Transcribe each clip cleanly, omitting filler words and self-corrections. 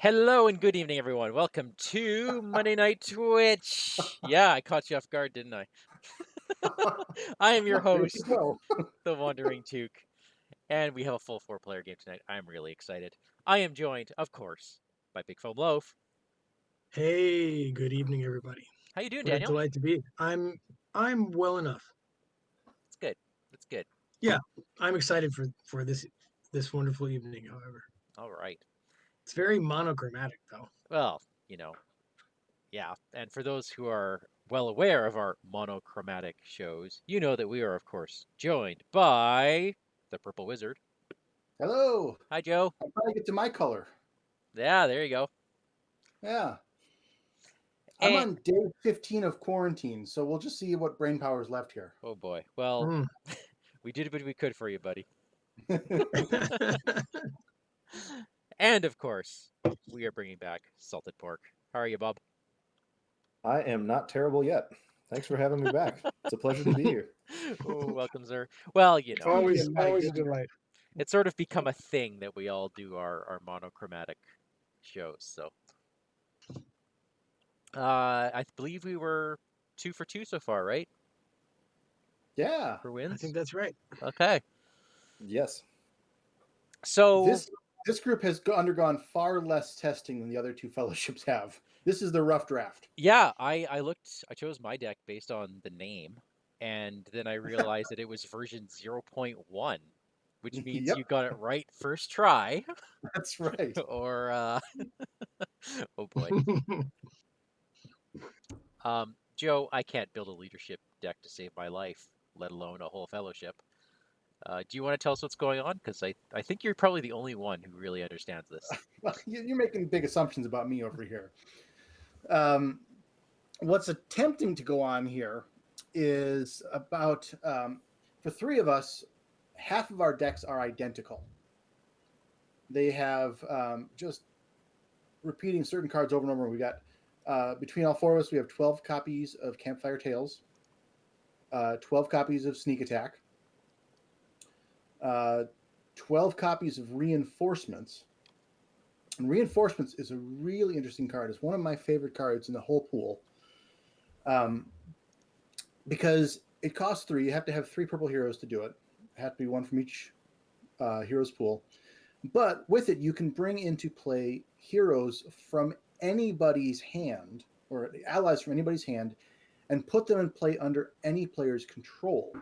Hello and good evening, everyone. Welcome to Monday Night Twitch. Yeah, I caught you off guard, didn't I? I am your There you host, go. the WanderingTook, and we have a full four-player game tonight. I'm really excited. I am joined, of course, by Bigfomlof. Hey, good evening, everybody. How you doing, What a Daniel? delight to be. I'm well enough. It's good. It's good. Yeah, I'm excited for this wonderful evening. However, All right. it's very monochromatic, though. Well, yeah. And for those who are well aware of our monochromatic shows, you know that we are, of course, joined by the Purple Wizard. Hello. Hi, Joe. I'm trying to get to my color. Yeah, there you go. Yeah. I'm And on day 15 of quarantine, so we'll just see what brain power is left here. oh boy. Well, Mm. we did what we could for you, buddy. And of course, we are bringing back Salted Pork. How are you, Bob? I am not terrible yet. Thanks for having me back. It's a pleasure to be here. Oh, welcome, sir. Well, always, night, always a isn't it? delight. it's sort of become a thing that we all do our monochromatic shows. So, I believe we were 2 for 2 so far, right? Yeah. For I wins. think that's right. Okay. Yes. So This group has undergone far less testing than the other two fellowships have. This is the rough draft. yeah, I chose my deck based on the name, and then I realized that it was version 0.1, which means Yep. you got it right first try, That's right. or oh boy. Joe, I can't build a leadership deck to save my life, let alone a whole fellowship. Do you want to tell us what's going on? Because I think you're probably the only one who really understands this. Well, you're making big assumptions about me over here. What's attempting to go on here is about, for three of us, half of our decks are identical. They have just repeating certain cards over and over. We got, between all four of us, we have 12 copies of Campfire Tales, 12 copies of Sneak Attack, 12 copies of Reinforcements. And Reinforcements is a really interesting card. It's one of my favorite cards in the whole pool. Because it costs 3. You have to have 3 purple heroes to do it. It has to be one from each hero's pool. But with it, you can bring into play heroes from anybody's hand, or allies from anybody's hand, and put them in play under any player's control,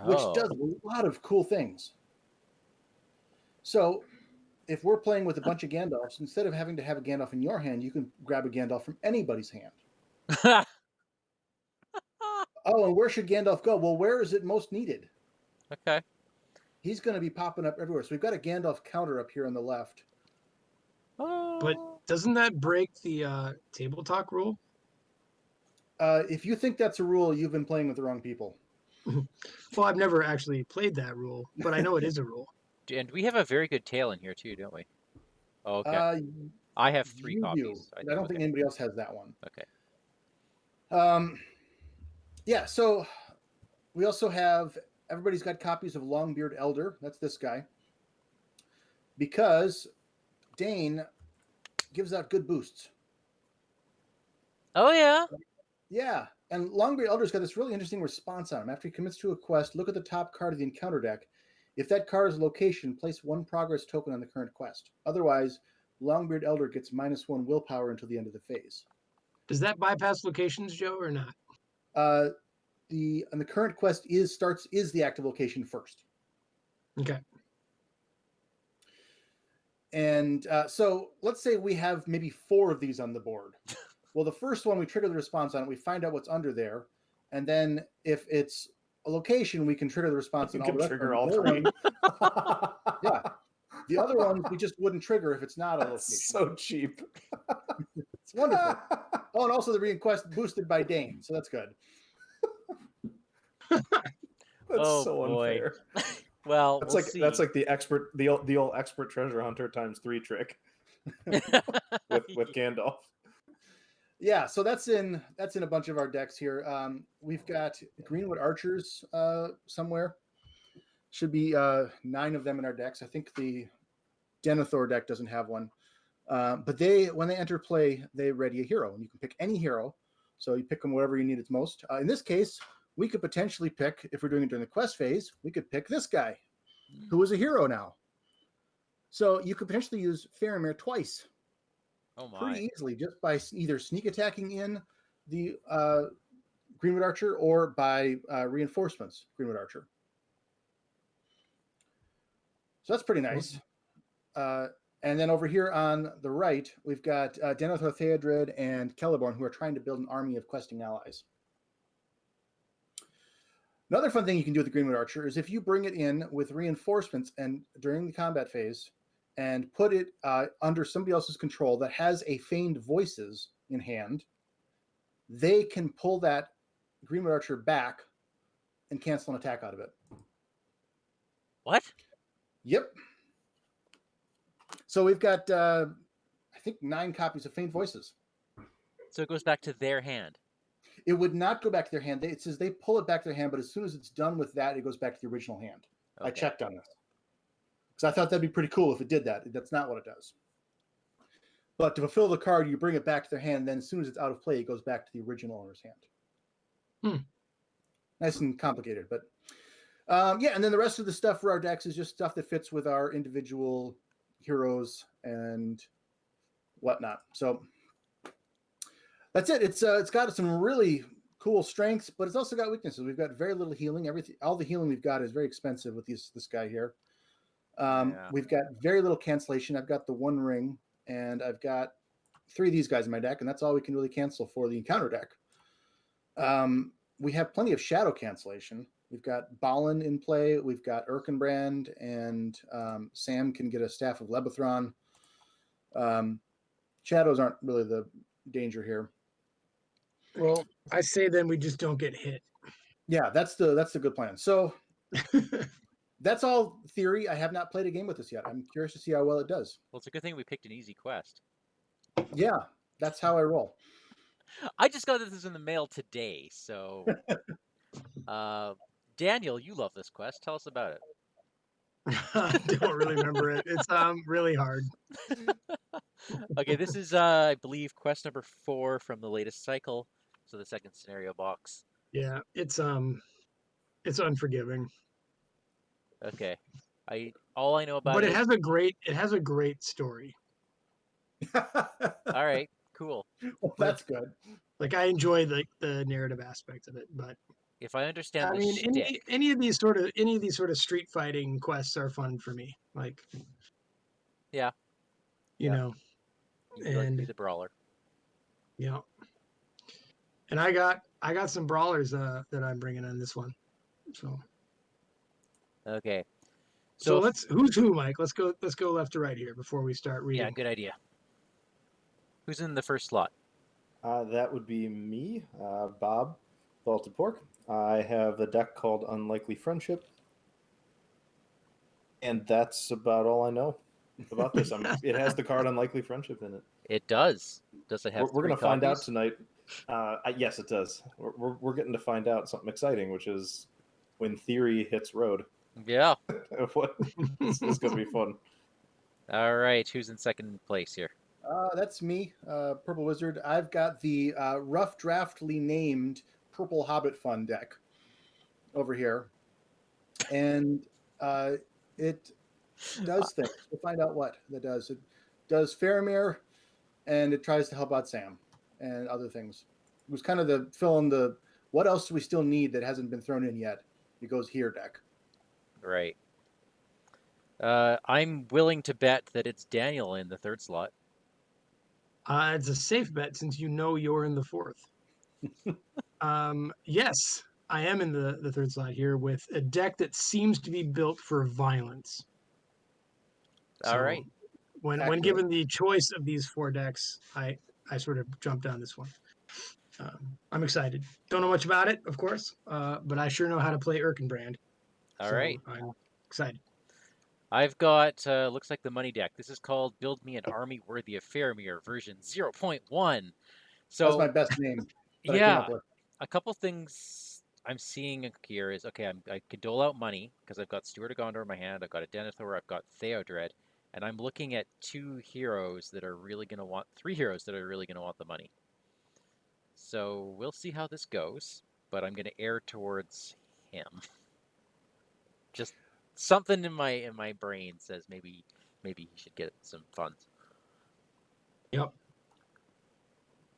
which does a lot of cool things. So if we're playing with a bunch of Gandalfs, instead of having to have a Gandalf in your hand, you can grab a Gandalf from anybody's hand. Oh, and where should Gandalf go? Well, where is it most needed? Okay. He's going to be popping up everywhere. So we've got a Gandalf counter up here on the left. But doesn't that break the table talk rule? If you think that's a rule, you've been playing with the wrong people. Well, I've never actually played that rule, but I know it is a rule. And we have a very good tail in here too, don't we? Oh, okay. I have 3 You copies. do. I don't think anybody else has that one. Okay. Yeah, so we also have, everybody's got copies of Longbeard Elder. That's this guy. Because Dane gives out good boosts. Oh yeah. Yeah, and Longbeard Elder's got this really interesting response on him. After he commits to a quest, look at the top card of the encounter deck. If that card is location, place 1 progress token on the current quest. Otherwise, Longbeard Elder gets -1 willpower until the end of the phase. Does that bypass locations, Joe, or not? The current quest is the active location first. Okay. And so let's say we have maybe 4 of these on the board. Well, the first one, we trigger the response on it. We find out what's under there. And then if it's a location, we can trigger the response. You on all can the trigger rest all of them. 3. Yeah. The other ones, we just wouldn't trigger if it's not a location. That's so cheap. It's wonderful. Oh, and also the request boosted by Dane. So that's good. That's Oh, so boy. unfair. Well, That's we'll like see. that's like the old expert treasure hunter times 3 trick with Gandalf. Yeah, so that's in a bunch of our decks here. We've got Greenwood Archers somewhere. Should be 9 of them in our decks. I think the Denethor deck doesn't have one. But when they enter play, they ready a hero, and you can pick any hero. So you pick them whatever you need it most. In this case, we could potentially pick, if we're doing it during the quest phase, we could pick this guy, who is a hero now. So you could potentially use Faramir twice. Oh my. Pretty easily, just by either sneak attacking in the Greenwood Archer or by reinforcements, Greenwood Archer. So that's pretty nice. And then over here on the right, we've got Denethor Theodred and Celeborn, who are trying to build an army of questing allies. Another fun thing you can do with the Greenwood Archer is if you bring it in with reinforcements and during the combat phase and put it under somebody else's control that has a feigned voices in hand, they can pull that Greenwood Archer back and cancel an attack out of it. What? Yep. So we've got, I think, 9 copies of feigned voices. So it goes back to their hand. It would not go back to their hand. It says they pull it back to their hand, but as soon as it's done with that, it goes back to the original hand. Okay. I checked on this. Because I thought that'd be pretty cool if it did that. That's not what it does. But to fulfill the card, you bring it back to their hand, then as soon as it's out of play, it goes back to the original owner's hand. Nice and complicated. But yeah, and then the rest of the stuff for our decks is just stuff that fits with our individual heroes and whatnot. So that's it. It's got some really cool strengths, but it's also got weaknesses. We've got very little healing. All the healing we've got is very expensive with this guy here. We've got very little cancellation. I've got the 1 ring, and I've got 3 of these guys in my deck, and that's all we can really cancel for the encounter deck. We have plenty of shadow cancellation. We've got Balin in play. We've got Erkenbrand, and Sam can get a Staff of Lebethron. Shadows aren't really the danger here. Well, I say then we just don't get hit. Yeah, that's the good plan. So that's all theory. I have not played a game with this yet. I'm curious to see how well it does. Well, it's a good thing we picked an easy quest. Yeah, that's how I roll. I just got this in the mail today, so Daniel, you love this quest. Tell us about it. I don't really remember it. It's really hard. Okay, this is I believe quest number 4 from the latest cycle, so the second scenario box. Yeah, it's unforgiving. Okay, all I know about but it has a great story. All right, cool. Well, that's good. Like I enjoy the narrative aspect of it, but if I understand, I mean, any of these sort of street fighting quests are fun for me. Like, yeah, you know, you like to be the brawler. Yeah, and I got some brawlers that I'm bringing on this one. So okay, so who's who, Mike? Let's go left to right here before we start reading. Yeah, good idea. Who's in the first slot? That would be me, Bob, SaltedPork. I have a deck called Unlikely Friendship, and that's about all I know about this. It has the card Unlikely Friendship in it. It does. Does it have? We're going to find out tonight. Yes, it does. We're getting to find out something exciting, which is when theory hits road. Yeah. This is going to be fun. All right, who's in second place here? That's me, Purple Wizard. I've got the rough draftly named Purple Hobbit Fun deck over here. And it does things. We'll find out what that does. It does Faramir, and it tries to help out Sam and other things. It was kind of the fill in the what else do we still need that hasn't been thrown in yet. It goes here deck. Right. I'm willing to bet that it's Daniel in the third slot. It's a safe bet since you know you're in the fourth. Yes, I am in the third slot here with a deck that seems to be built for violence. All right. When given the choice of these 4 decks, I sort of jumped on this one. I'm excited. Don't know much about it, of course, but I sure know how to play Erkenbrand. All right. I'm excited. I've got, looks like the money deck. This is called Build Me an Army Worthy of Faramir, version 0.1. So that's my best name. Yeah. A couple things I'm seeing here is, okay, I can dole out money because I've got Steward of Gondor in my hand. I've got a Denethor. I've got Theodred. And I'm looking at 2 heroes that are really going to want, 3 heroes that are really going to want the money. So we'll see how this goes, but I'm going to err towards him. Just something in my brain says maybe he should get some funds. Yep.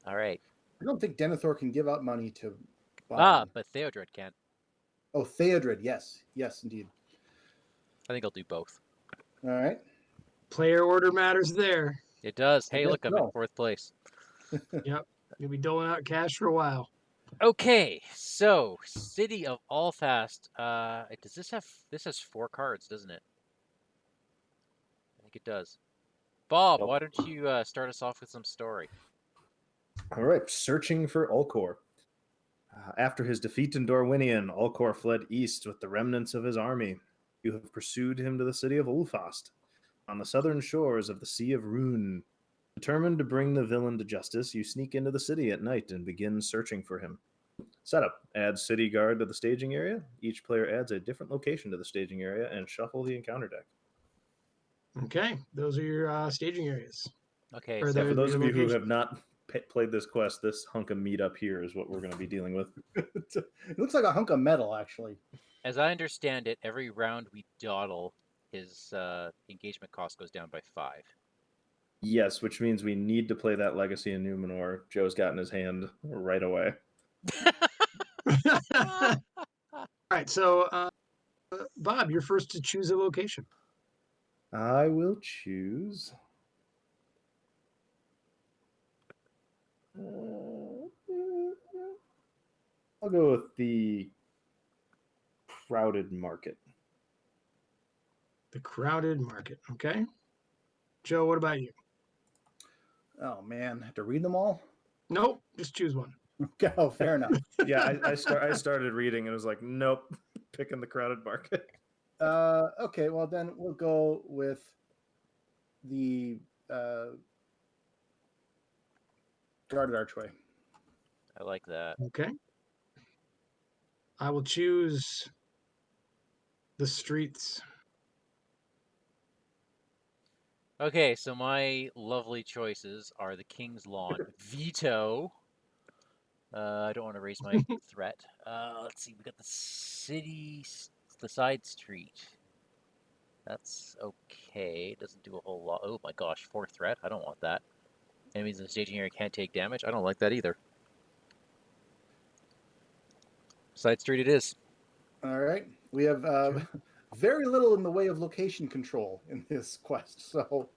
All right. I don't think Denethor can give out money to Ah, Bob. but Theodred can. Oh, Theodred, yes. Yes, indeed. I think I'll do both. All right. Player order matters there. It does. I Hey, guess look, I'm in so. 4th place. Yep. You'll be doling out cash for a while. Okay, so City of Ulfast. Does this has 4 cards, doesn't it? I think it does. Bob, Yep. why don't you start us off with some story? All right, searching for Ulcor. After his defeat in Dorwinion, Ulcor fled east with the remnants of his army. You have pursued him to the city of Ulfast, on the southern shores of the Sea of Rune. Determined to bring the villain to justice, you sneak into the city at night and begin searching for him. Setup. Add city guard to the staging area. Each player adds a different location to the staging area and shuffle the encounter deck. Okay. Those are your staging areas. Okay, Or so Yeah, for those your of you who locations. have not played this quest, this hunk of meat up here is what we're going to be dealing with. It looks like a hunk of metal, actually. as I understand it, every round we dawdle, his engagement cost goes down by 5. Yes, which means we need to play that Legacy of Numenor Joe's got in his hand right away. All right. So, Bob, you're first to choose a location. I will choose. I'll go with the crowded market. The crowded market. Okay. Joe, what about you? Oh, man. I have to read them all? Nope. Just choose one. Okay, oh, fair enough. Yeah, I started reading and it was like, nope, picking the crowded market. Okay, well, then we'll go with the guarded archway. I like that. Okay. I will choose the streets. Okay, so my lovely choices are the King's Lawn, Veto. I don't want to raise my threat. Let's see, we got the city, the side street. That's okay. Doesn't do a whole lot. Oh my gosh, 4 threat. I don't want that. Enemies in the staging area can't take damage. I don't like that either. Side street it is. All right. We have very little in the way of location control in this quest. So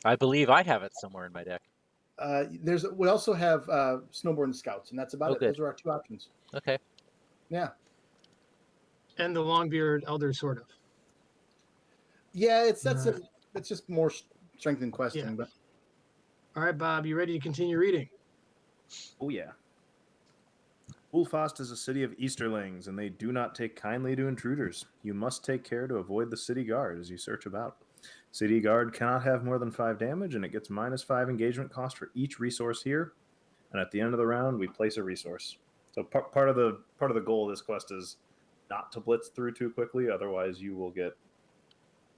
I believe I have it somewhere in my deck. we also have snowboard scouts, and that's about Oh, it. good. Those are our 2 options. Okay. Yeah. And the Longbeard Elder, sort of. Yeah, it's just more strength in questing. Yeah. But All right, Bob, you ready to continue reading? Oh, yeah. Ulfast is a city of Easterlings, and they do not take kindly to intruders. You must take care to avoid the city guard as you search about. City guard cannot have more than 5 damage, and it gets -5 engagement cost for each resource here. And at the end of the round, we place a resource. So part of the goal of this quest is not to blitz through too quickly, otherwise you will get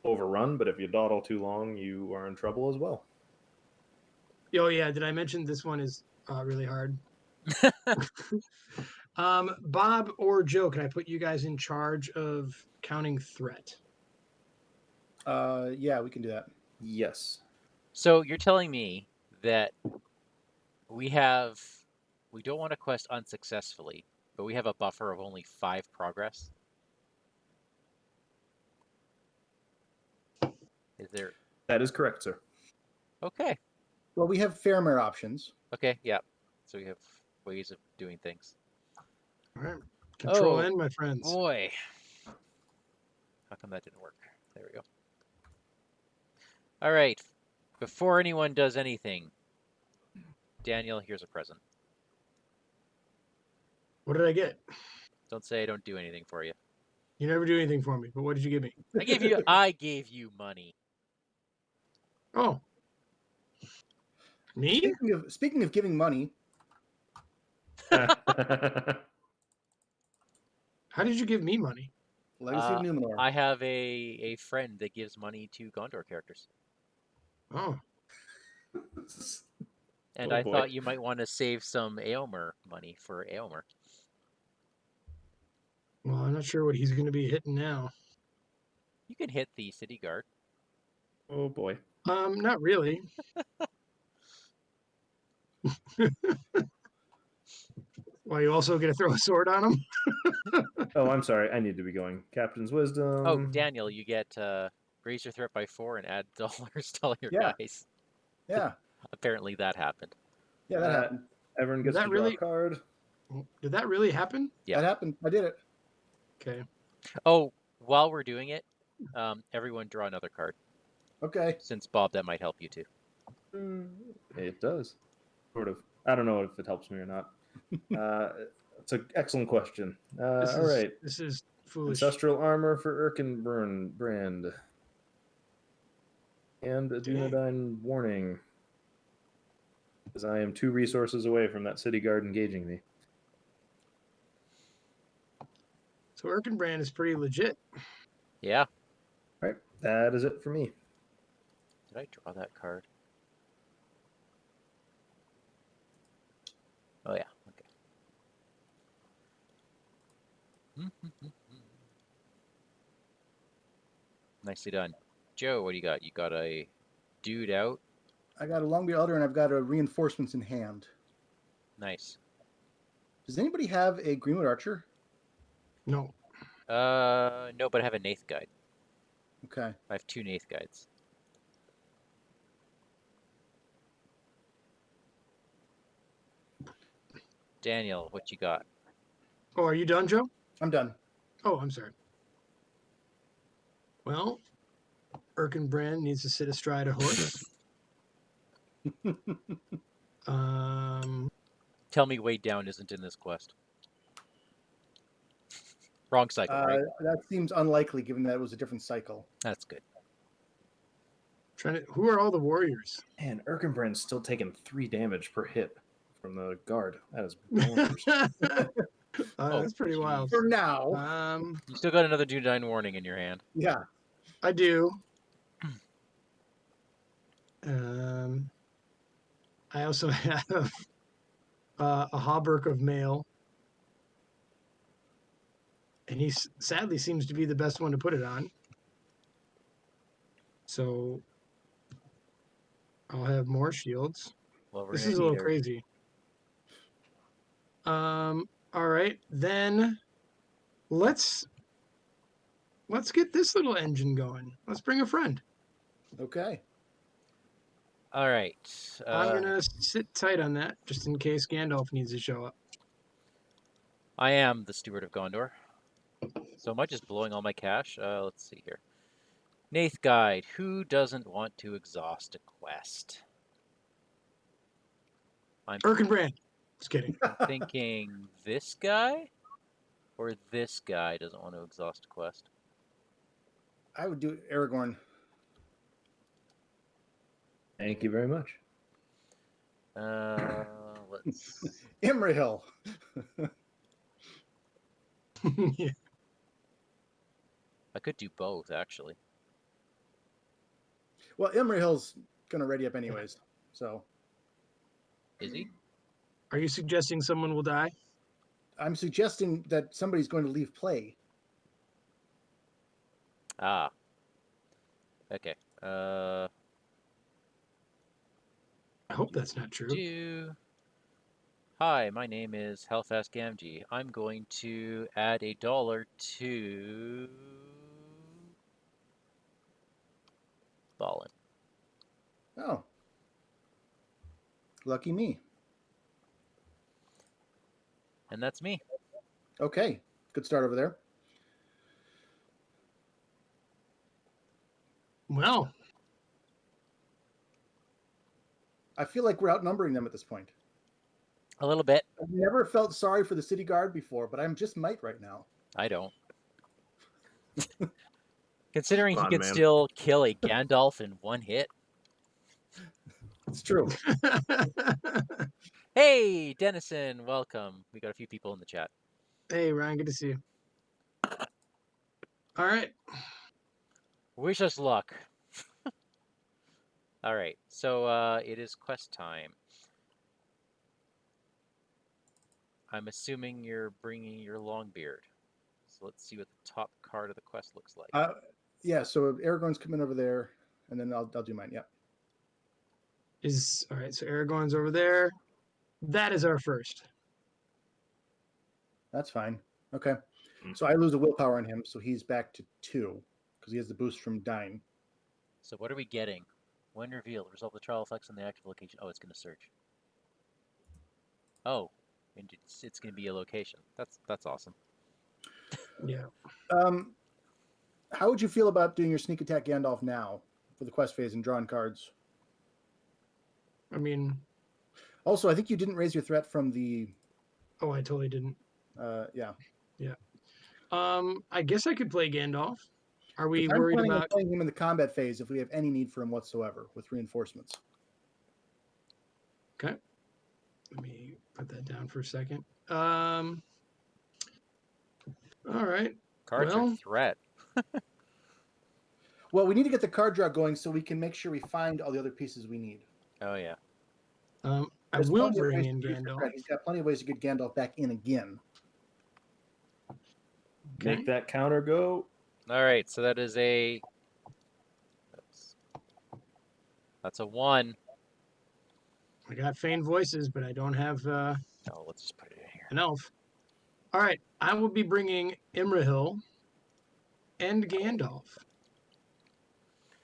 overrun. But if you dawdle too long, you are in trouble as well. Oh, yeah. Did I mention this one is really hard? Bob or Joe, can I put you guys in charge of counting threat? yeah, we can do that. Yes. So you're telling me that we don't want to quest unsuccessfully, but we have a buffer of only 5 progress? Is there? That is correct, sir. Okay. Well, we have Fairmare options. Okay, yeah. So we have ways of doing things. All right. Control Oh, N, my friends. Boy. How come that didn't work? There we go. All right. Before anyone does anything, Daniel, here's a present. What did I get? Don't say I don't do anything for you. You never do anything for me, but what did you give me? I gave you money. Oh. Me? Speaking of giving money, How did you give me money? Legacy of Numenor. I have a friend that gives money to Gondor characters. Oh, And Oh, I boy. thought you might want to save some Aomer money for Aomer. well, I'm not sure what he's going to be hitting now. You can hit the city guard. Oh boy. Not really. Well, you also going to throw a sword on him? Oh, I'm sorry. I need to be going. Captain's wisdom. Oh, Daniel, you get raise your threat by 4 and add dollars to all your Yeah. guys. Yeah. Apparently that happened. Yeah, that happened. Everyone Did gets that to draw really- a card. Did that really happen? Yeah. That happened. I did it. Okay. Oh, while we're doing it, everyone draw another card. Okay. Since Bob, that might help you too. It does. Sort of. I don't know if it helps me or not. It's an excellent question. All right. This is foolish. Ancestral armor for Brand. And a Dang. Dunedain warning. Because I am 2 resources away from that city guard engaging me. So Erkenbrand is pretty legit. Yeah. All right. That is it for me. Did I draw that card? Oh yeah. Okay. Nicely done. Joe, what do you got? You got a dude out. I got a Longbeard Elder and I've got a reinforcements in hand. Nice. Does anybody have a Greenwood Archer? No. No, but I have a Nath guide. Okay. I have 2 Nath guides. Daniel, what you got? Oh, are you done, Joe? I'm done. Oh, I'm sorry. Well, Erkenbrand needs to sit astride a horse. Tell me Weighed Down isn't in this quest. Wrong cycle, right? That seems unlikely given that it was a different cycle. That's good. Who are all the warriors? And Erkenbrand's still taking 3 damage per hit from the guard. That is bonkers. That's pretty geez. wild. For now. You still got another Dunedain warning in your hand. Yeah. I do. I also have a hauberk of mail. And he sadly seems to be the best one to put it on. So I'll have more shields. Well, we're This gonna is a little need our- crazy. All right, then let's get this little engine going. Let's bring a friend. Okay. All right. I'm gonna sit tight on that just in case Gandalf needs to show up. I am the Steward of Gondor. So am I just blowing all my cash? Let's see here. Nath Guide. Who doesn't want to exhaust a quest? I'm Erkenbrand. Just kidding. thinking this guy or this guy doesn't want to exhaust a quest. I would do Aragorn. Thank you very much. Let's. Imrahil. Yeah. I could do both actually. Well, Imrahil's gonna ready up anyways. So Is he? Are you suggesting someone will die? I'm suggesting that somebody's going to leave play. Ah. Okay. I hope that's not true. Hi, my name is Hellfast Gamgee. I'm going to add $1 to Balin. Oh. Lucky me. And that's me. Okay. Good start over there. Well, I feel like we're outnumbering them at this point. A little bit. I've never felt sorry for the city guard before, but I'm just might right now. I don't. Considering Come he on, can man. still kill a Gandalf in one hit. It's true. Hey, Dennison, welcome. We got a few people in the chat. hey, Ryan, good to see you. All right. Wish us luck. All right, so it is quest time. I'm assuming you're bringing your Longbeard. So let's see what the top card of the quest looks like. Yeah, so Aragorn's coming over there, and then I'll do mine. Yep. All right. So Aragorn's over there. That is our first. That's fine. Okay. Mm. So I lose a willpower on him, so he's back to 2 because he has the boost from dying. So what are we getting? When revealed, resolve the trial effects on the active location. Oh, it's going to search. Oh, and it's going to be a location. That's awesome. Yeah. How would you feel about doing your sneak attack Gandalf now for the quest phase and drawing cards? I mean, Also, I think you didn't raise your threat from the. oh, I totally didn't. Yeah. I guess I could play Gandalf. Are we I'm worried planning on about? playing him in the combat phase if we have any need for him whatsoever with reinforcements. Okay. Let me put that down for a second. All right. Cards are Well- threat. Well, we need to get the card draw going so we can make sure we find all the other pieces we need. Oh yeah. I There's will plenty of bring ways in to do Gandalf. threat. He's got plenty of ways to get Gandalf back in again. Okay. Make that counter go. All right, so that is a. That's a 1. I got feigned voices, but I don't have Oh, let's just put it in here. an elf. All right. I will be bringing Imrahil and Gandalf.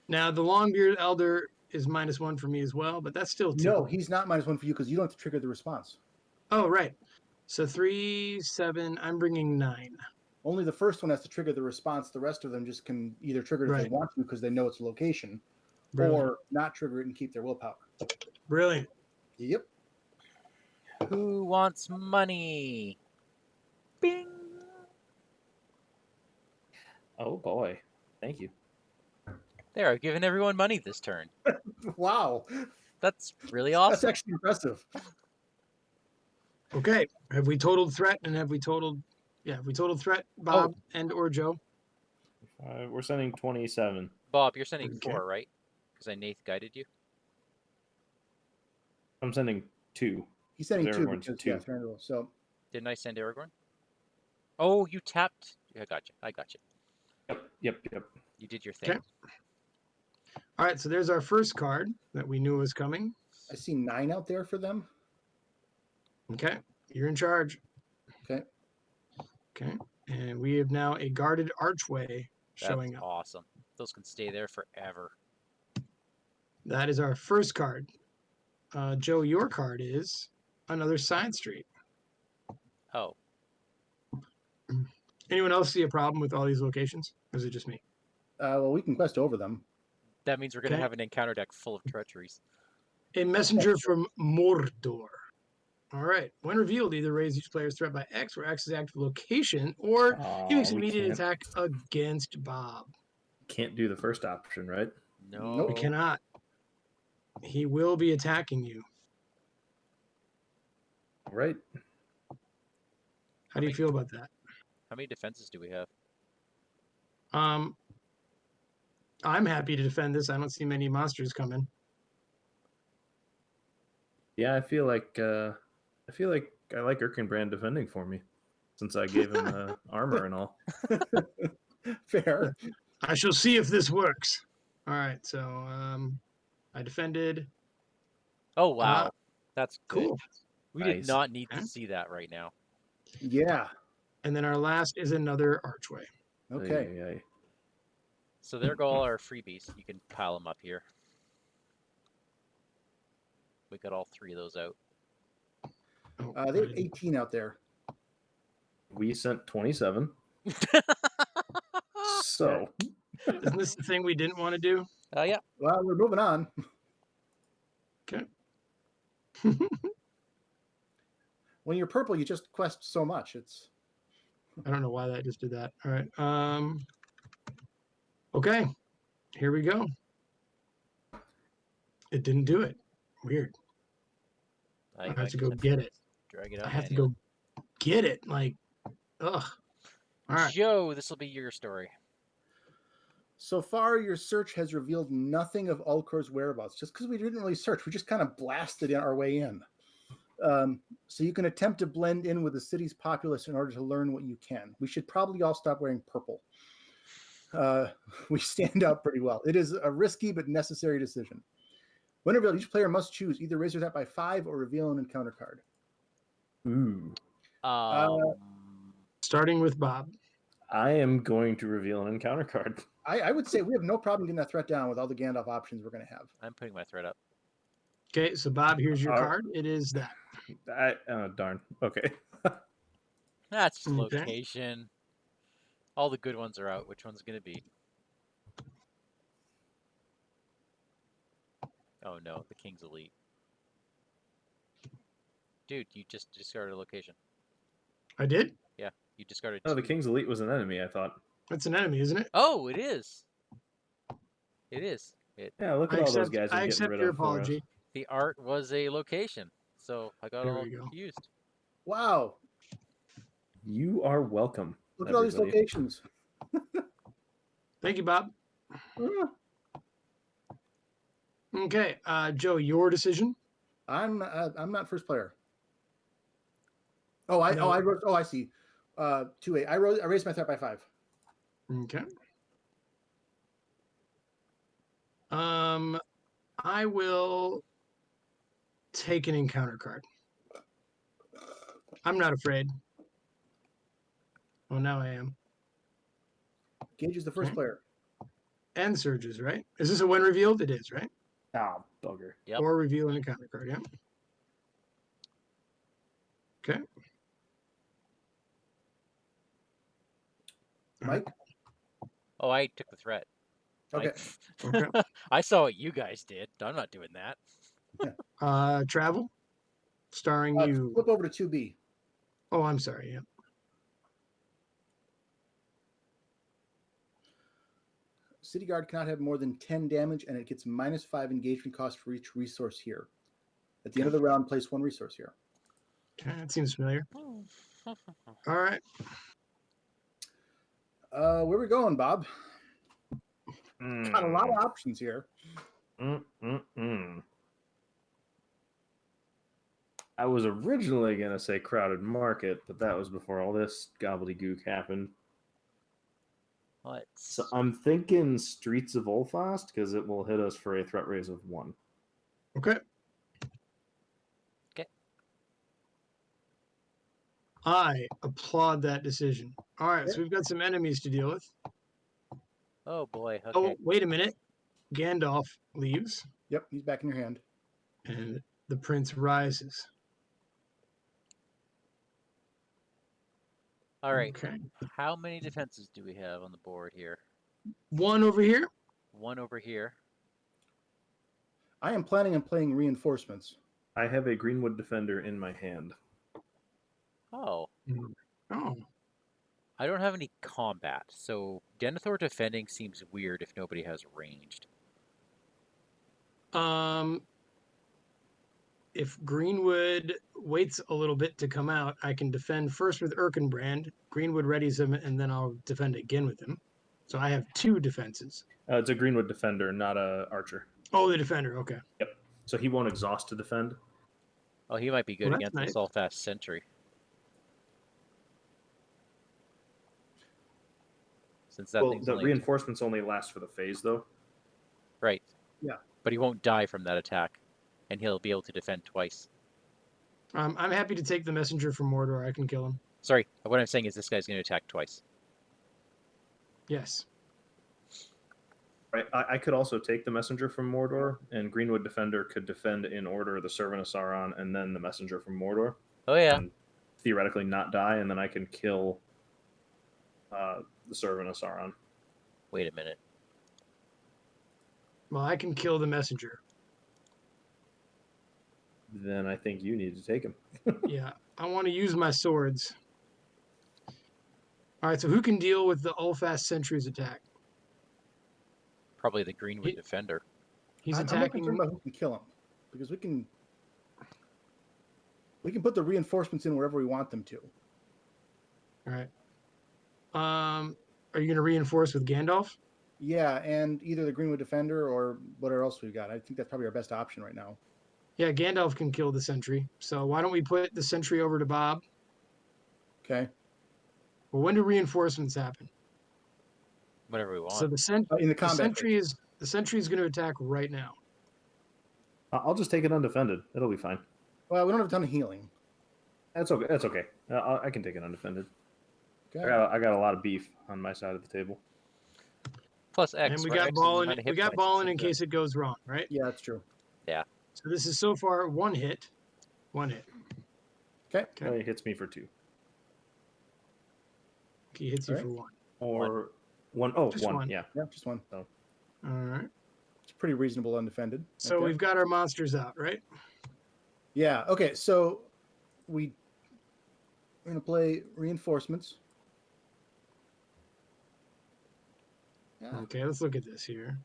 Now, the Longbeard Elder is -1 for me as well, but that's still 2. No, he's not -1 for you because you don't have to trigger the response. Oh, right. So 3, 7. I'm bringing 9. Only the first one has to trigger the response. The rest of them just can either trigger it if they Right. want to because they know it's a location, Brilliant. or not trigger it and keep their willpower. Brilliant. Yep. Who wants money? Bing. Oh boy, thank you. There, I've given everyone money this turn. Wow. That's really That's awesome. actually impressive. Okay. Have we totaled threat and have we totaled threat, Bob and or Joe? We're sending 27. Bob, you're sending Okay. 4, right? Because I Nath guided you. I'm sending 2. He's sending 2 Aragorn's because 2. yeah, Thranduil. So Didn't I send Aragorn? Oh, you tapped. I got you. I got you. Yep. You did your thing. Okay. All right. So there's our first card that we knew was coming. I see 9 out there for them. Okay. You're in charge. Okay. Okay. And we have now a guarded archway showing That's up. awesome. Those can stay there forever. That is our first card. Joe, your card is another side street. Oh, Anyone else see a problem with all these locations? Or is it just me? Well, we can quest over them. that means we're going to Okay. have an encounter deck full of treacheries. A messenger from Mordor. All right. When revealed, either raise each player's threat by X, where X is active location, or he makes we immediate can't, attack against Bob. can't do the first option, right? No. Nope. We cannot. He will be attacking you. All right. How do you feel about that? How many defenses do we have? I'm happy to defend this. I don't see many monsters coming. Yeah, I feel like I like Erkenbrand defending for me, since I gave him armor and all. Fair. I shall see if this works. All right. So I defended. Oh, wow. That's good. Cool. We did Nice. not need to Okay. see that right now. Yeah. And then our last is another archway. Okay. Aye. So there go all our freebies. You can pile them up here. We got all 3 of those out. Oh, They have 18 out there. We sent 27. So Isn't this the thing we didn't want to do? Yeah. Well, we're moving on. Okay. When you're purple, you just quest so much. It's I don't know why that just did that. All right. Okay. Here we go. It didn't do it. Weird. I have to go get it. Drag it out. I have to manually. go get it. Like, ugh. All right. Joe, this will be your story. So far, your search has revealed nothing of Ulcor's whereabouts, just because we didn't really search. We just kind of blasted our way in. So you can attempt to blend in with the city's populace in order to learn what you can. We should probably all stop wearing purple. We stand out pretty well. It is a risky but necessary decision. When revealed, each player must choose either raise your attack by 5 or reveal an encounter card. Ooh. Starting with Bob. I am going to reveal an encounter card. I would say we have no problem getting that threat down with all the Gandalf options we're going to have. I'm putting my threat up. Okay, so Bob, here's your All right. card. It is that. Darn. Okay. That's Okay. location. All the good ones are out. Which one's going to be? Oh no, the King's Elite. Dude, you just discarded a location. I did? Yeah, you discarded Oh, the 2. King's Elite was an enemy, I thought. That's an enemy, isn't it? Oh, it is. It is. Yeah, look at all those guys I we're getting accept rid your of for us. apology. The art was a location, so I got There all we go. confused. Wow. You are welcome. Look at all these everybody. locations. Thank you, Bob. Uh, Okay, Joe, your decision. I'm not first player. I see. 2-8. I raised my threat by 5. Okay. I will take an encounter card. I'm not afraid. Oh, now I am. Gage is the first Okay. player. And surges, right? Is this a when revealed? It is, right? Ah, bugger. Yep. Or reveal an encounter card, yeah. Okay. Mike? Oh, I took the threat. Okay. Okay. I saw what you guys did. I'm not doing that. Travel, starring you. Flip over to 2B. Oh, I'm sorry. Yeah. City Guard cannot have more than 10 damage, and it gets -5 engagement cost for each resource here. At the end of the round, place 1 resource here. Okay, that seems familiar. All right. Where are we going, Bob? Got a lot of options here. I was originally going to say Crowded Market, but that was before all this gobbledygook happened. What? So I'm thinking Streets of Ulfast because it will hit us for a threat raise of 1. Okay. Okay. I applaud that decision. All right, Okay. so we've got some enemies to deal with. Oh boy. Okay. Oh, wait a minute. Gandalf leaves, Yep, he's back in your hand. and the prince rises. All right. Okay. How many defenses do we have on the board here? 1 over here. 1 over here. I am planning on playing reinforcements. I have a Greenwood Defender in my hand. Oh. Oh. I don't have any combat, so Denethor defending seems weird if nobody has ranged. If Greenwood waits a little bit to come out, I can defend first with Erkenbrand. Greenwood readies him, and then I'll defend again with him. So I have 2 defenses. It's a Greenwood Defender, not a Archer. Oh, the defender. Okay. Yep. So he won't exhaust to defend. Oh, he might be good Well, that's against the Saltfast Sentry. Since that thing's The only... reinforcements only last for the phase, though. Right. Yeah. But he won't die from that attack, and he'll be able to defend twice. I'm happy to take the messenger from Mordor. I can kill him. Sorry, what I'm saying is this guy's going to attack twice. Yes. Right. I could also take the messenger from Mordor, and Greenwood Defender could defend in order the Servant of Sauron and then the messenger from Mordor. Oh yeah. And theoretically not die, and then I can kill the Servant of Sauron. Wait a minute. Well, I can kill the messenger. Then I think you need to take him. Yeah. I want to use my swords. All right, so who can deal with the Ulfast Sentry's attack? Probably the Greenwood Defender. He's I'm more attacking. concerned about who can kill him, because we can put the reinforcements in wherever we want them to. All right. Are you going to reinforce with Gandalf? Yeah, and either the Greenwood Defender or whatever else we've got. I think that's probably our best option right now. Yeah, Gandalf can kill the sentry. So why don't we put the sentry over to Bob? Okay. Well, when do reinforcements happen? Whatever we So want. In the the combat phase. sentry is going to attack right now. I'll just take it undefended. It'll be fine. Well, we don't have a ton of healing. That's okay. That's okay. I can take it undefended. Okay. I got a lot of beef on my side of the table. Plus X. And we right? got X is the balling. amount of We hit got points, balling in isn't it? case it goes wrong, right? Yeah, that's true. Yeah. So this is so far one hit. One hit. Okay. Okay. It hits me for 2. He hits you Alright. for 1. Or one. Oh, Just one. one. Yeah. Yeah, just one. All right. It's pretty reasonable undefended. So right there. we've got our monsters out, right? Yeah. Okay. So we're gonna play reinforcements. Yeah. Okay, let's look at this here.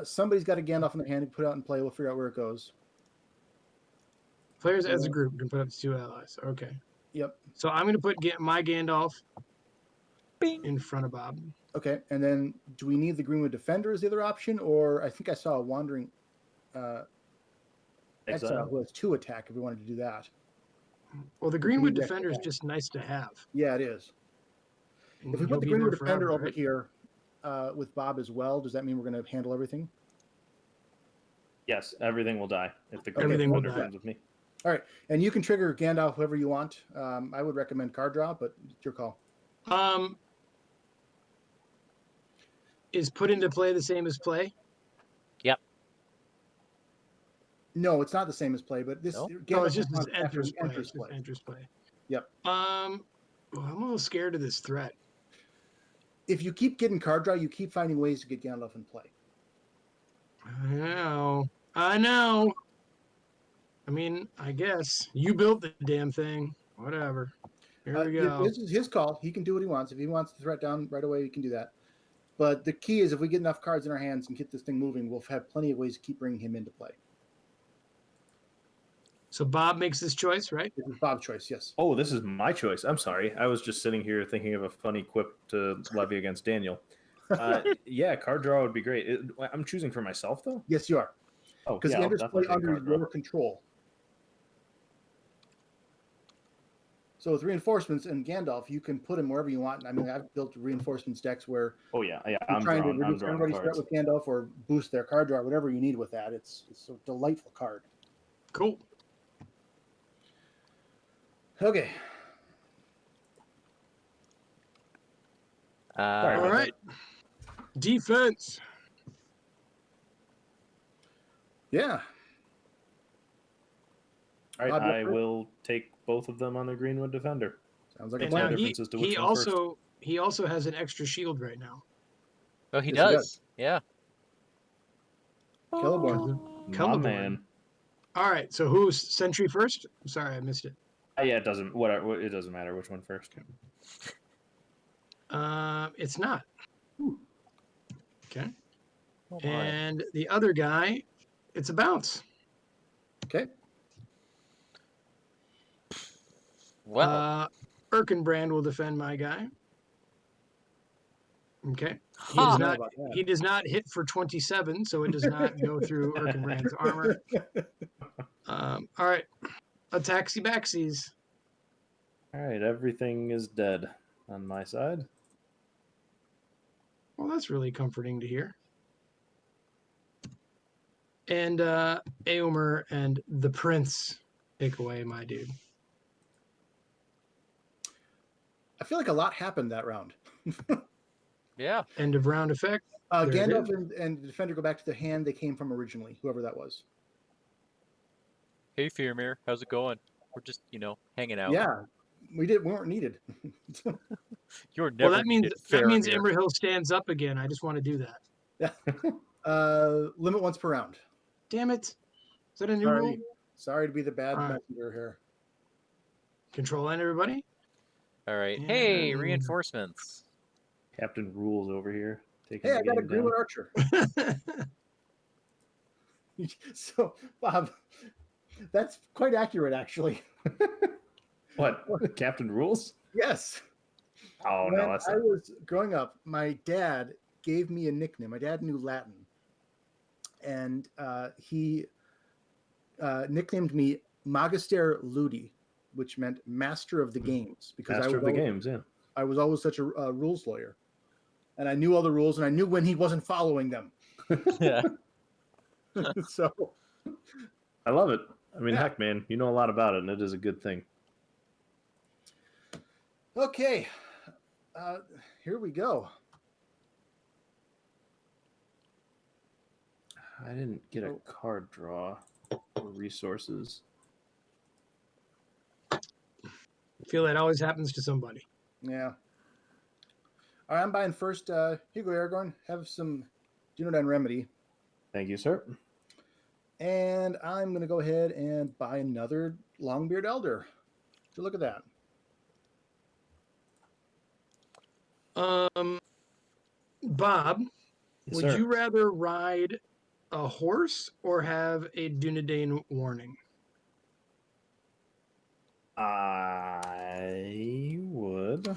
Somebody's got a Gandalf in their hand to put out and play. We'll figure out where it goes. Players as a group can put up to 2 allies. Okay. Yep. So I'm going to put my Gandalf Bing. in front of Bob. Okay. And then, do we need the Greenwood Defender as the other option, or I think I saw a Wandering Exile who has 2 attack. If we wanted to do that. Well, the We Greenwood need that Defender is attack. just nice to have. Yeah, it is. And If we he'll put the be there Greenwood Defender forever, over right? here with Bob as well, does that mean we're going to handle everything? Yes, everything will die if the Everything will Defender die. comes with me. All right. And you can trigger Gandalf whoever you want. I would recommend card draw, but it's your call. Is put into play the same as play? No, it's not the same as play, but this No? No, it's Gandalf just responds after enters he play. enters It's just play. enters play. Yep. I'm a little scared of this threat. If you keep getting card draw, you keep finding ways to get Gandalf in play. I know. I mean, I guess you built the damn thing. Whatever. Here we go. This is his call. He can do what he wants. If he wants the threat down right away, he can do that. But the key is if we get enough cards in our hands and get this thing moving, we'll have plenty of ways to keep bringing him into play. So Bob makes this choice, right? This is Bob's choice, yes. Oh, this is my choice. I'm sorry. I was just sitting here thinking of a funny quip to levy against Daniel. Yeah, card draw would be great. I'm choosing for myself, though? Yes, you are. Oh, Because yeah, he I'll enters play definitely take under card draw. your control. So with reinforcements and Gandalf, you can put him wherever you want. I mean, I've built reinforcements decks where Oh, yeah. you're I'm trying to drawing reduce everybody's threat cards. with Gandalf or boost their card draw, whatever you need with that. It's a delightful card. Cool. Okay. Sorry All about right. Defense. Yeah. All right, Bob, you're I first. will take both of them on the Greenwood Defender. Sounds like a And no now plan. difference as to which he one first. also has an extra shield right now. Oh, he Yes, he does. does. Yeah. Celeborn. My Celeborn. man. All right. So who's Sentry first? I'm sorry, I missed it. Yeah, it doesn't. Whatever. It doesn't matter which one first. It's not. Okay. Oh, my. And the other guy, it's a bounce. Okay. Well, Erkenbrand will defend my guy. Okay. He Ha! does Know not. about that. He does not hit for 27, so it does not go through Erkenbrand's armor. All right. Attacksy backsies. All right, everything is dead on my side. Well, that's really comforting to hear. And Aomer and the Prince take away my dude. I feel like a lot happened that round. Yeah. End of round effect. There it Gandalf is. and the Defender go back to the hand they came from originally, whoever that was. Hey, Firmir, how's it going? We're just, hanging out. Yeah, we weren't needed. You're never Well, that means needed, Faramir. Imrahil stands up again. I just want to do that. Yeah. Limit once per round. Damn it! Is that a new rule? Sorry to be the bad All right. messenger here. Control N, everybody. All right. Hey, Yeah. reinforcements. Captain Rules over here. Taking Hey, the I got a game Greenwood down. Archer. So, Bob, that's quite accurate, actually. What? Captain Rules? Yes. Oh, When no, that's I was growing up, my dad gave me a nickname. My dad knew Latin, and he nicknamed me Magister Ludi, which meant master of the games, because Master of the games, yeah. I was always such a rules lawyer, and I knew all the rules, and I knew when he wasn't following them. Yeah. So I love it. I mean, Yeah. heck, man, you know a lot about it, and it is a good thing. okay, here we go. I didn't get a card draw or resources. I feel that always happens to somebody. Yeah. All right, I'm buying first. Here you go, Aragorn. Have some Dunedain Remedy. Thank you, sir. And I'm going to go ahead and buy another Longbeard Elder. So look at that. Bob, Yes, would sir. you rather ride a horse or have a Dunedain warning? I would.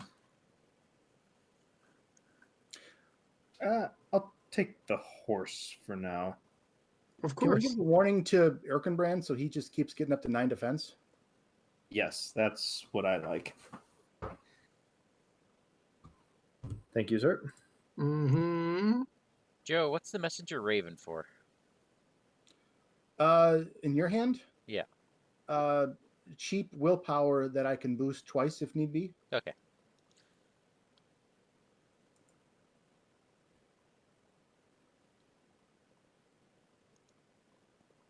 I'll take the horse for now. Of Can we course. give a warning to Erkenbrand so he just keeps getting up to 9 defense? Yes, that's what I like. Thank you, sir. Mm-hmm. Joe, what's the messenger raven for? In your hand? Yeah. Cheap willpower that I can boost twice if need be. Okay.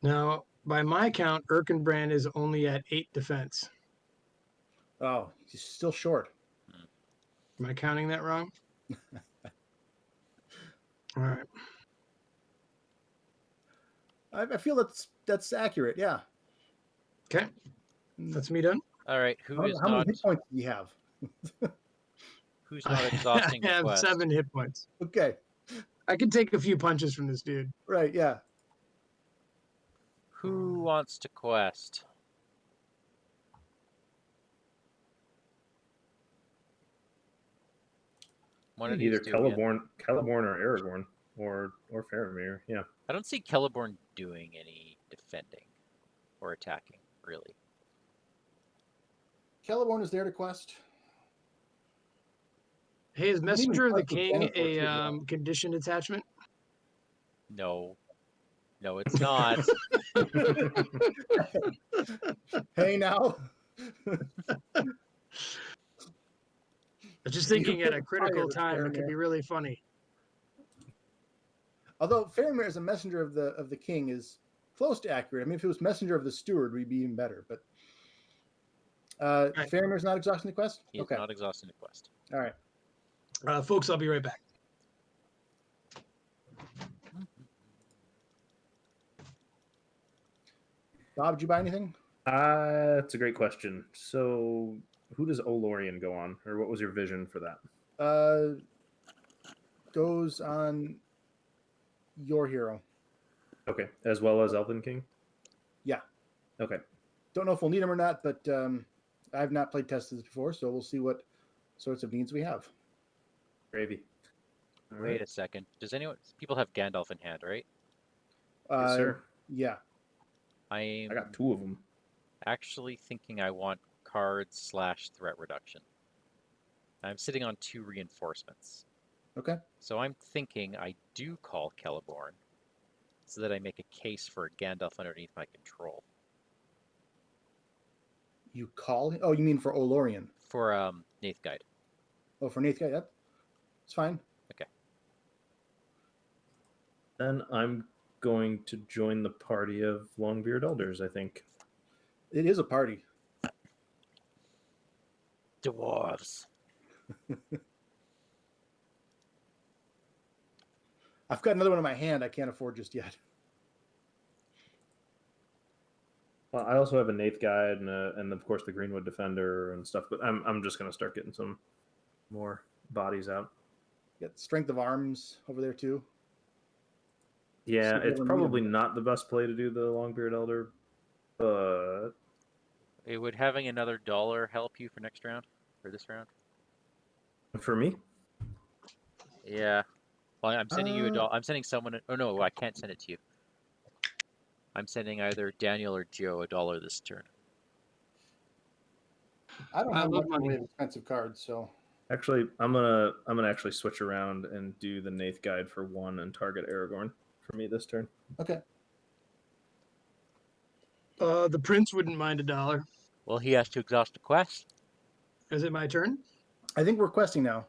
Now, by my count, Erkenbrand is only at 8 defense. Oh, he's still short. Am I counting that wrong? All right. I feel that's accurate. Yeah. Okay. That's me done. All right. Who is How many not hit points do you have? who's not exhausting I the have quest? 7 hit points. Okay. I can take a few punches from this dude. Right. Yeah. Who wants to quest? One of these Either two again. Celeborn or Aragorn or Faramir. Yeah. I don't see Celeborn doing any defending or attacking, really. Celeborn is there to quest. Hey, is You can even Messenger of the quest with King Denethor, a too, yeah. conditioned attachment? No. No, it's not. Hey, now. I'm just thinking at a critical Fired, time, it could Faramir. be really funny. Although Faramir as a messenger of the king is close to accurate. I mean, if it was messenger of the steward, we'd be even better. But Right. Faramir's not exhausting the quest? He is Okay. not exhausting the quest. All right. Folks, I'll be right back. Bob, did you buy anything? That's a great question. So, who does Olorian go on, or what was your vision for that? Goes on your hero. Okay, as well as Elven King. Yeah. Okay. Don't know if we'll need him or not, but I've not played tested this before, so we'll see what sorts of needs we have. Gravy. All Wait right. a second. Does anyone? People have Gandalf in hand, right? Yes, sir. Yeah. I I got 2 of them. actually thinking I want cards / threat reduction. I'm sitting on 2 reinforcements. Okay. So I'm thinking I do call Celeborn so that I make a case for a Gandalf underneath my control. You call him? Oh, you mean for Olorian? For Nath Guide. Oh, for Nath Guy? That's fine. Okay. Then I'm going to join the party of Longbeard Elders, I think. It is a party. Dwarves. I've got another one in my hand I can't afford just yet. Well, I also have a Nath Guide and of course the Greenwood Defender and stuff, but I'm just going to start getting some more bodies out. Got Strength of Arms over there too. Yeah, So we it's don't need probably them. not the best play to do the Longbeard Elder, but Would having another dollar help you for next round? For this round? for me, Yeah. Well, I'm sending you a dollar. I'm sending someone. Oh no, I can't send it to you. I'm sending either Daniel or Joe $1 this turn. I don't I have love much in the way money. of expensive cards, so Actually, I'm gonna actually switch around and do the Nath Guide for 1 and target Aragorn for me this turn. okay. The prince wouldn't mind $1. Well, he has to exhaust the quest. Is it my turn? I think we're questing now.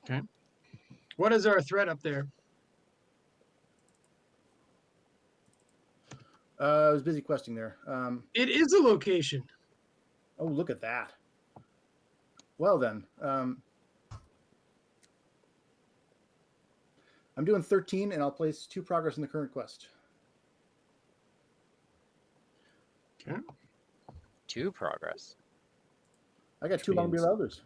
Okay. What is our threat up there? I was busy questing there. It is a location. Oh, look at that. Well then, I'm doing 13, and I'll place 2 progress in the current quest. Okay. 2 progress. I got 2 Which Longbeard means- Elders.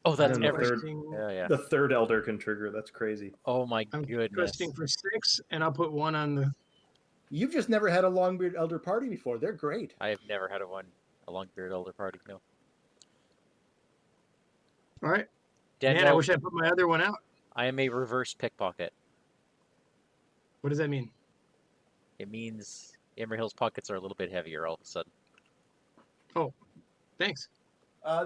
Oh, that's And then the every. third- Yeah. The third Elder can trigger. That's crazy. Oh my I'm goodness. questing for 6, and I'll put 1 on the. You've just never had a Longbeard Elder party before. They're great. I have never had a Longbeard Elder party. No. All right. Daniel, Man, I wish I put my other one out. I am a reverse pickpocket. What does that mean? It means Imrahil's pockets are a little bit heavier all of a sudden. Thanks.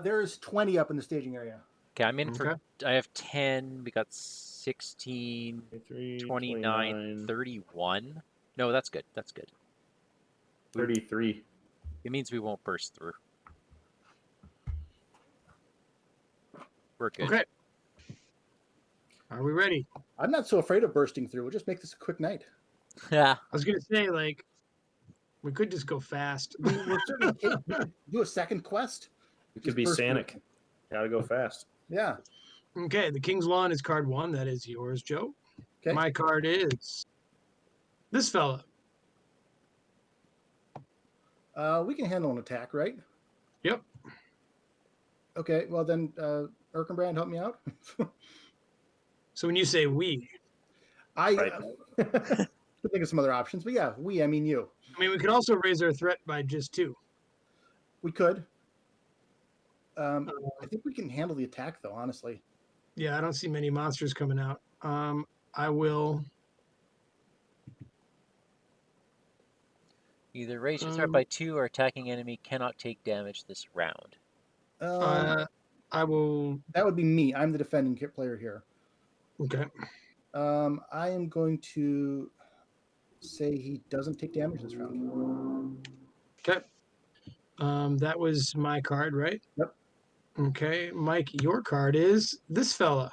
There's 20 up in the staging area. Okay, I'm in for. Okay. I have 10. We got 16, 29, 31. No, that's good. That's good. 33. It means we won't burst through. We're good. Okay. Are we ready? I'm not so afraid of bursting through. We'll just make this a quick night. Yeah. I was gonna say, like, we could just go fast. We're certainly do a second quest. It could Just be burst through. Sanic. Gotta go fast. Yeah. Okay, the King's Lawn is card 1. That is yours, Joe. Okay. My card is this fella. We can handle an attack, right? Yep. Okay. Well then, Erkenbrand, help me out. So when you say we, I Right. could think of some other options, but yeah, I mean you. I mean, we could also raise our threat by just 2. We could. I think we can handle the attack, though. Honestly, Yeah, I don't see many monsters coming out. I will. Either raise your threat by 2 or attacking enemy cannot take damage this round. I will. that would be me. I'm the defending player here. Okay. I am going to say he doesn't take damage this round. Okay. That was my card, right? Yep. Okay, Mike, your card is this fella.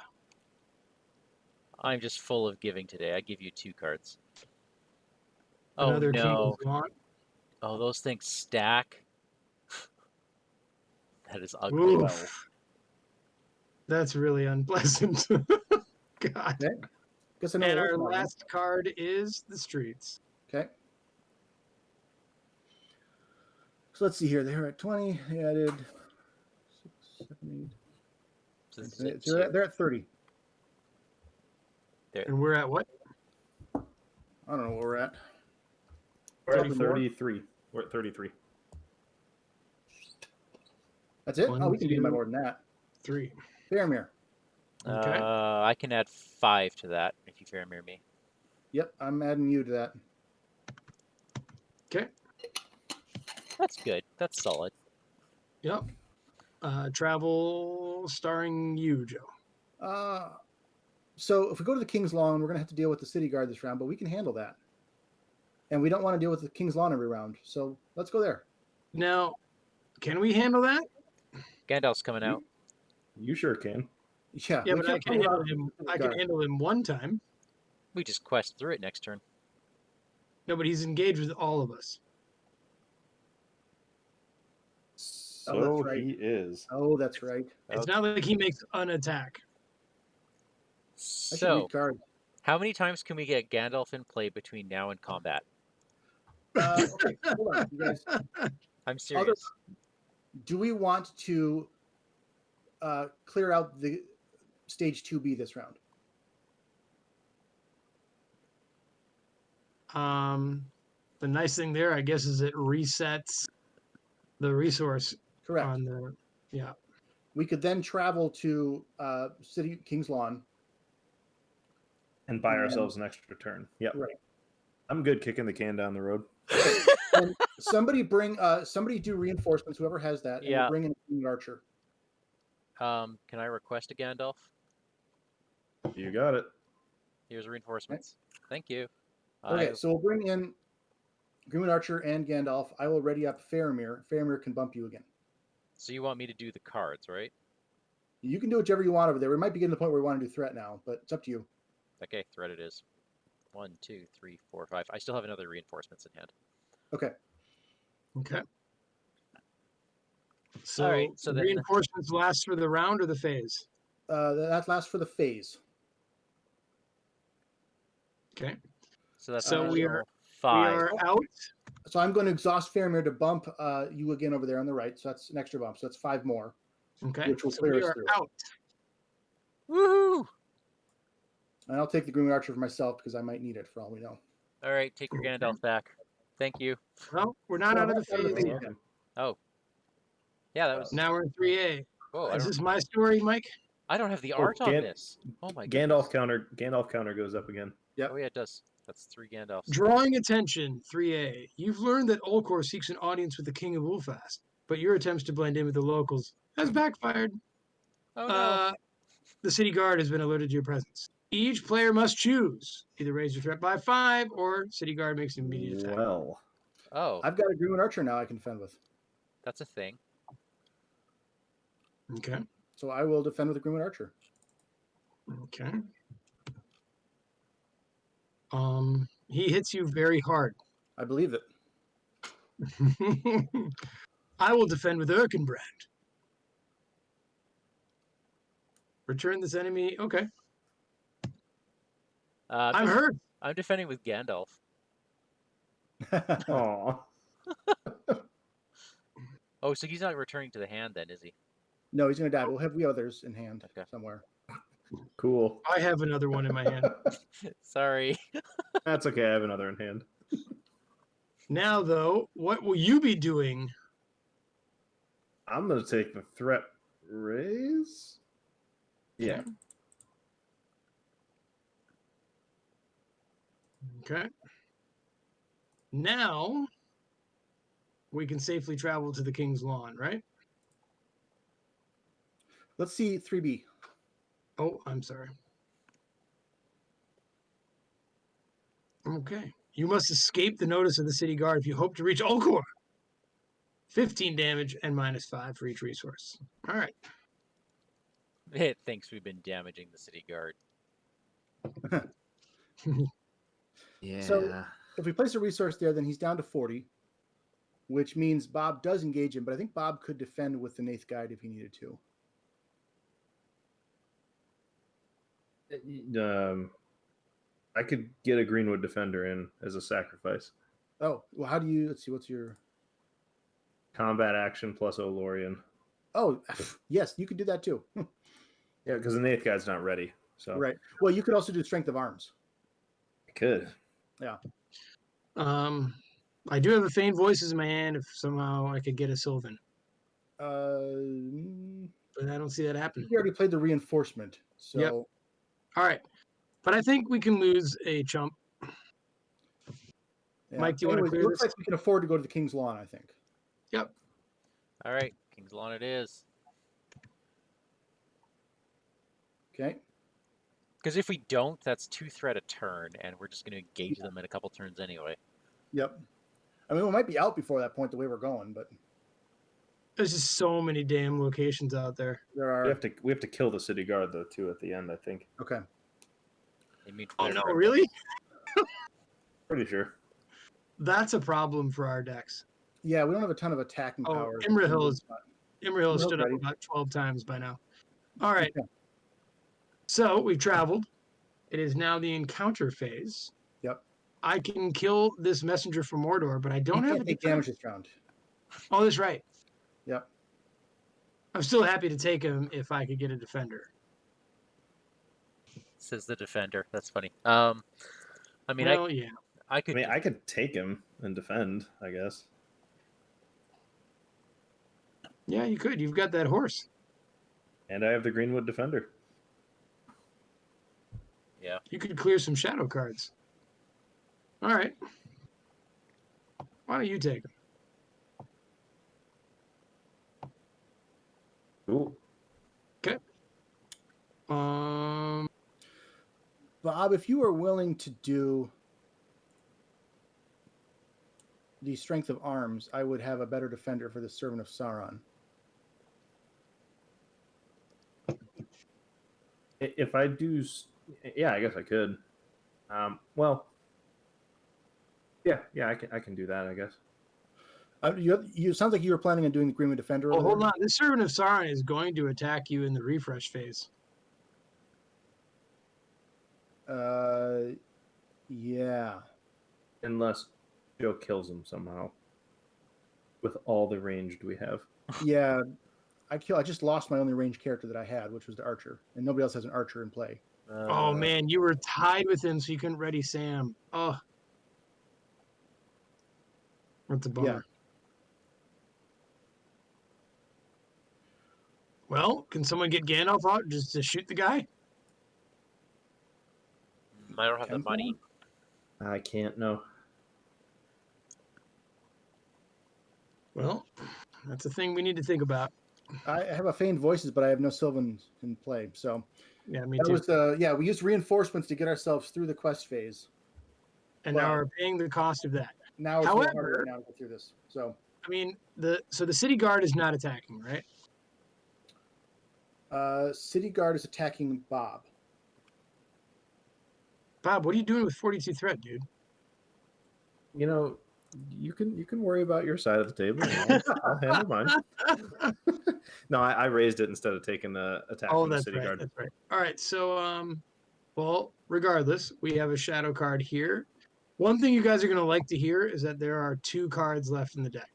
I'm just full of giving today. I give you 2 cards. Another Oh no. King's Lawn. Oh, those things stack. That is ugly. Oof. That's really unpleasant. God. Okay. Guess I know And what our we're last card is the streets. Okay. So let's see here. They were at 20. They added 6, 7, So this is 8. it, So they're at 30. And we're at what? I don't know where we're at. We're at 34? 33. We're at 33. That's it? One, Oh, we can do my two. more than that. 3. Faramir. Okay. I can add 5 to that if you Faramir me. Yep, I'm adding you to that. Okay. That's good. That's solid. Yep. Travel starring you, Joe. So if we go to the King's Lawn, we're going to have to deal with the City Guard this round, but we can handle that. And we don't want to deal with the King's Lawn every round. So let's go there. Now, can we handle that? Gandalf's coming out. You sure can. Yeah, Yeah, we but I can't can pull handle out him. the I can guard. handle him one time. We just quest through it next turn. No, but he's engaged with all of us. So right. he is. Oh, that's right. It's not like he makes an attack. I should So, read cards. how many times can we get Gandalf in play between now and combat? Okay, hold on, you guys. I'm serious. Do we want to clear out the stage 2B this round? The nice thing there, I guess, is it resets the resource Correct. on the. Yeah. We could then travel to City King's Lawn. And buy And- ourselves an extra turn. Yep. Right. I'm good kicking the can down the road. And somebody do reinforcements, whoever has that, and Yeah. we'll bring in a Green Archer. Can I request a Gandalf? You got it. Here's reinforcements. Thank you. Okay, so we'll bring in Green Archer and Gandalf. I will ready up Faramir. Faramir can bump you again. So you want me to do the cards, right? You can do whichever you want over there. We might be getting to the point where we want to do threat now, but it's up to you. Okay, threat it is. 1, 2, 3, 4, 5. I still have another reinforcements in hand. Okay. Okay. So, Alright, so then- reinforcements last for the round or the phase? That lasts for the phase. Okay. So that's So we additional are 5. We are out. So I'm going to exhaust Faramir to bump you again over there on the right. So that's an extra bump. So that's 5 more. Okay. Which will So clear we us are through. out. Woohoo! And I'll take the Green Archer for myself because I might need it for all we know. All right, take your Gandalf back. Thank you. Well, we're not Well, out of the that's out of the phase phase. yet. Oh. Yeah, that was. Now we're in 3A. Whoa, Is this my story, Mike? I don't have the art on Gan- this. Oh my Gandalf goodness. counter goes up again. Yep. Oh yeah, it does. That's 3 Gandalfs. Drawing attention, 3A. You've learned that Ulcor seeks an audience with the King of Ulfast, but your attempts to blend in with the locals has backfired. Oh no. The city guard has been alerted to your presence. Each player must choose. Either raise your threat by 5 or city guard makes an immediate attack. Well, Oh, I've got a Green Archer now I can defend with. that's a thing. Okay. So I will defend with a Green Archer. Okay. He hits you very hard. I believe it. I will defend with Erkenbrand. Return this enemy. Okay. I'm hurt. I'm defending with Gandalf. aw. Oh, so he's not returning to the hand then, is he? No, he's going to die. We have others in hand Okay. somewhere. Cool. I have another one in my hand. Sorry. That's okay. I have another in hand. Now, though, what will you be doing? I'm gonna take the threat raise. Yeah. Okay. Now we can safely travel to the King's Lawn, right? Let's see 3B. Oh, I'm sorry. Okay. You must escape the notice of the city guard if you hope to reach Ulcor. 15 damage and -5 for each resource. All right. It thinks we've been damaging the city guard. Yeah. So if we place a resource there, then he's down to 40, which means Bob does engage him, but I think Bob could defend with the Nath Guide if he needed to. I could get a Greenwood Defender in as a sacrifice. Oh, well, how do you, let's see, what's your, Combat action plus Olorian. oh, yes, you could do that too. Yeah, because the Nath Guide's not ready. So Right. Well, you could also do Strength of Arms. I could. Yeah. I do have a faint voices in my hand if somehow I could get a Sylvan, but I don't see that happening. We already played the reinforcement. So, Yep. All right. But I think we can lose a chump. yeah. Mike, do you wanna Anyways, clear it looks this? like we can afford to go to the King's Lawn, I think. Yep. All right, King's Lawn it is. Okay. Because if we don't, that's 2 threat a turn, and we're just going to engage them in a couple turns anyway. Yep. I mean, we might be out before that point the way we're going, but There's just so many damn locations out there. there are. We have to kill the city guard though too at the end. I think. Okay. I mean, Oh no, really? Pretty sure. That's a problem for our decks. Yeah, we don't have a ton of attacking Oh, power. Imrahil has Imrahal's stood up ready. about 12 times by now. All right. Okay. So we've traveled. It is now the encounter phase. Yep. I can kill this messenger from Mordor, but I don't You have a can't take defense. damage this round. Oh, that's right. Yep. I'm still happy to take him if I could get a defender. Says the defender. That's funny. I mean, Well, yeah. I could. I could take him and defend. I guess. Yeah, you could. You've got that horse. And I have the Greenwood Defender. Yeah. You could clear some shadow cards. All right. Why don't you take them? Cool. Okay. Bob, if you are willing to do the strength of arms, I would have a better defender for the Servant of Sauron. If I do, yeah, I guess I could. Well, yeah, I can do that, I guess. You sounds like you were planning on doing the Greenwood Defender. Oh, Over hold there. on. The Servant of Sauron is going to attack you in the refresh phase. Yeah. Unless Joe kills him somehow. With all the ranged we have. Yeah. I just lost my only ranged character that I had, which was the archer, and nobody else has an archer in play. Oh man, you were tied with him, so you couldn't ready Sam. Oh, that's a bummer. Yeah. Well, can someone get Gandalf out just to shoot the guy? I don't have the Can money. I can't, no. Well, that's a thing we need to think about. I have a feigned voices, but I have no Sylvans in play. So Yeah, me that too. was we used reinforcements to get ourselves through the quest phase. And now we're paying the cost of that. Now it's a little harder However, right now to go through this. So I mean, the city guard is not attacking, right? City Guard is attacking Bob. Bob, what are you doing with 42 threat, dude? You know, you can worry about your side of the table. I'll handle mine. No, I raised it instead of taking the attack from the city guard. That's right. All right, so well, regardless, we have a shadow card here. One thing you guys are going to like to hear is that there are 2 cards left in the deck.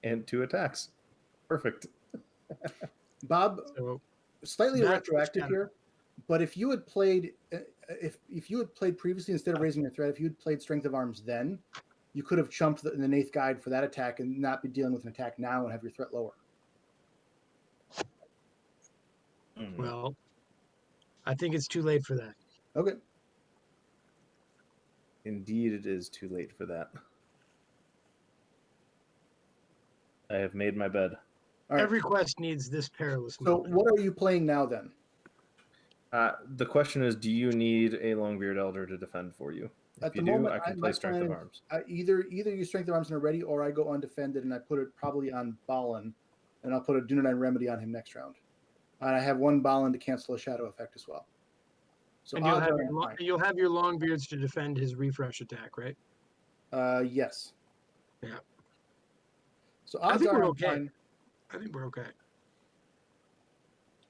And 2 attacks. Perfect. Bob, So slightly that's retroactive shadow. here, but if you had played, if you had played previously instead of raising your threat, if you had played Strength of Arms, then you could have chumped the Nath Guide for that attack and not be dealing with an attack now and have your threat lower. Well, I think it's too late for that. Okay. Indeed, it is too late for that. I have made my bed. All right. Every quest needs this perilous So moment. what are you playing now then? The question is, do you need a Longbeard Elder to defend for you? If you do, I can play Strength of Arms. Either you Strength of Arms and are ready, or I go undefended and I put it probably on Balin, and I'll put a Dunedain Remedy on him next round. And I have 1 Balin to cancel a shadow effect as well. So And you'll have your Longbeards to defend his refresh attack, right? yes. Yeah. So I odds think are we're I'm okay. fine. I think we're okay.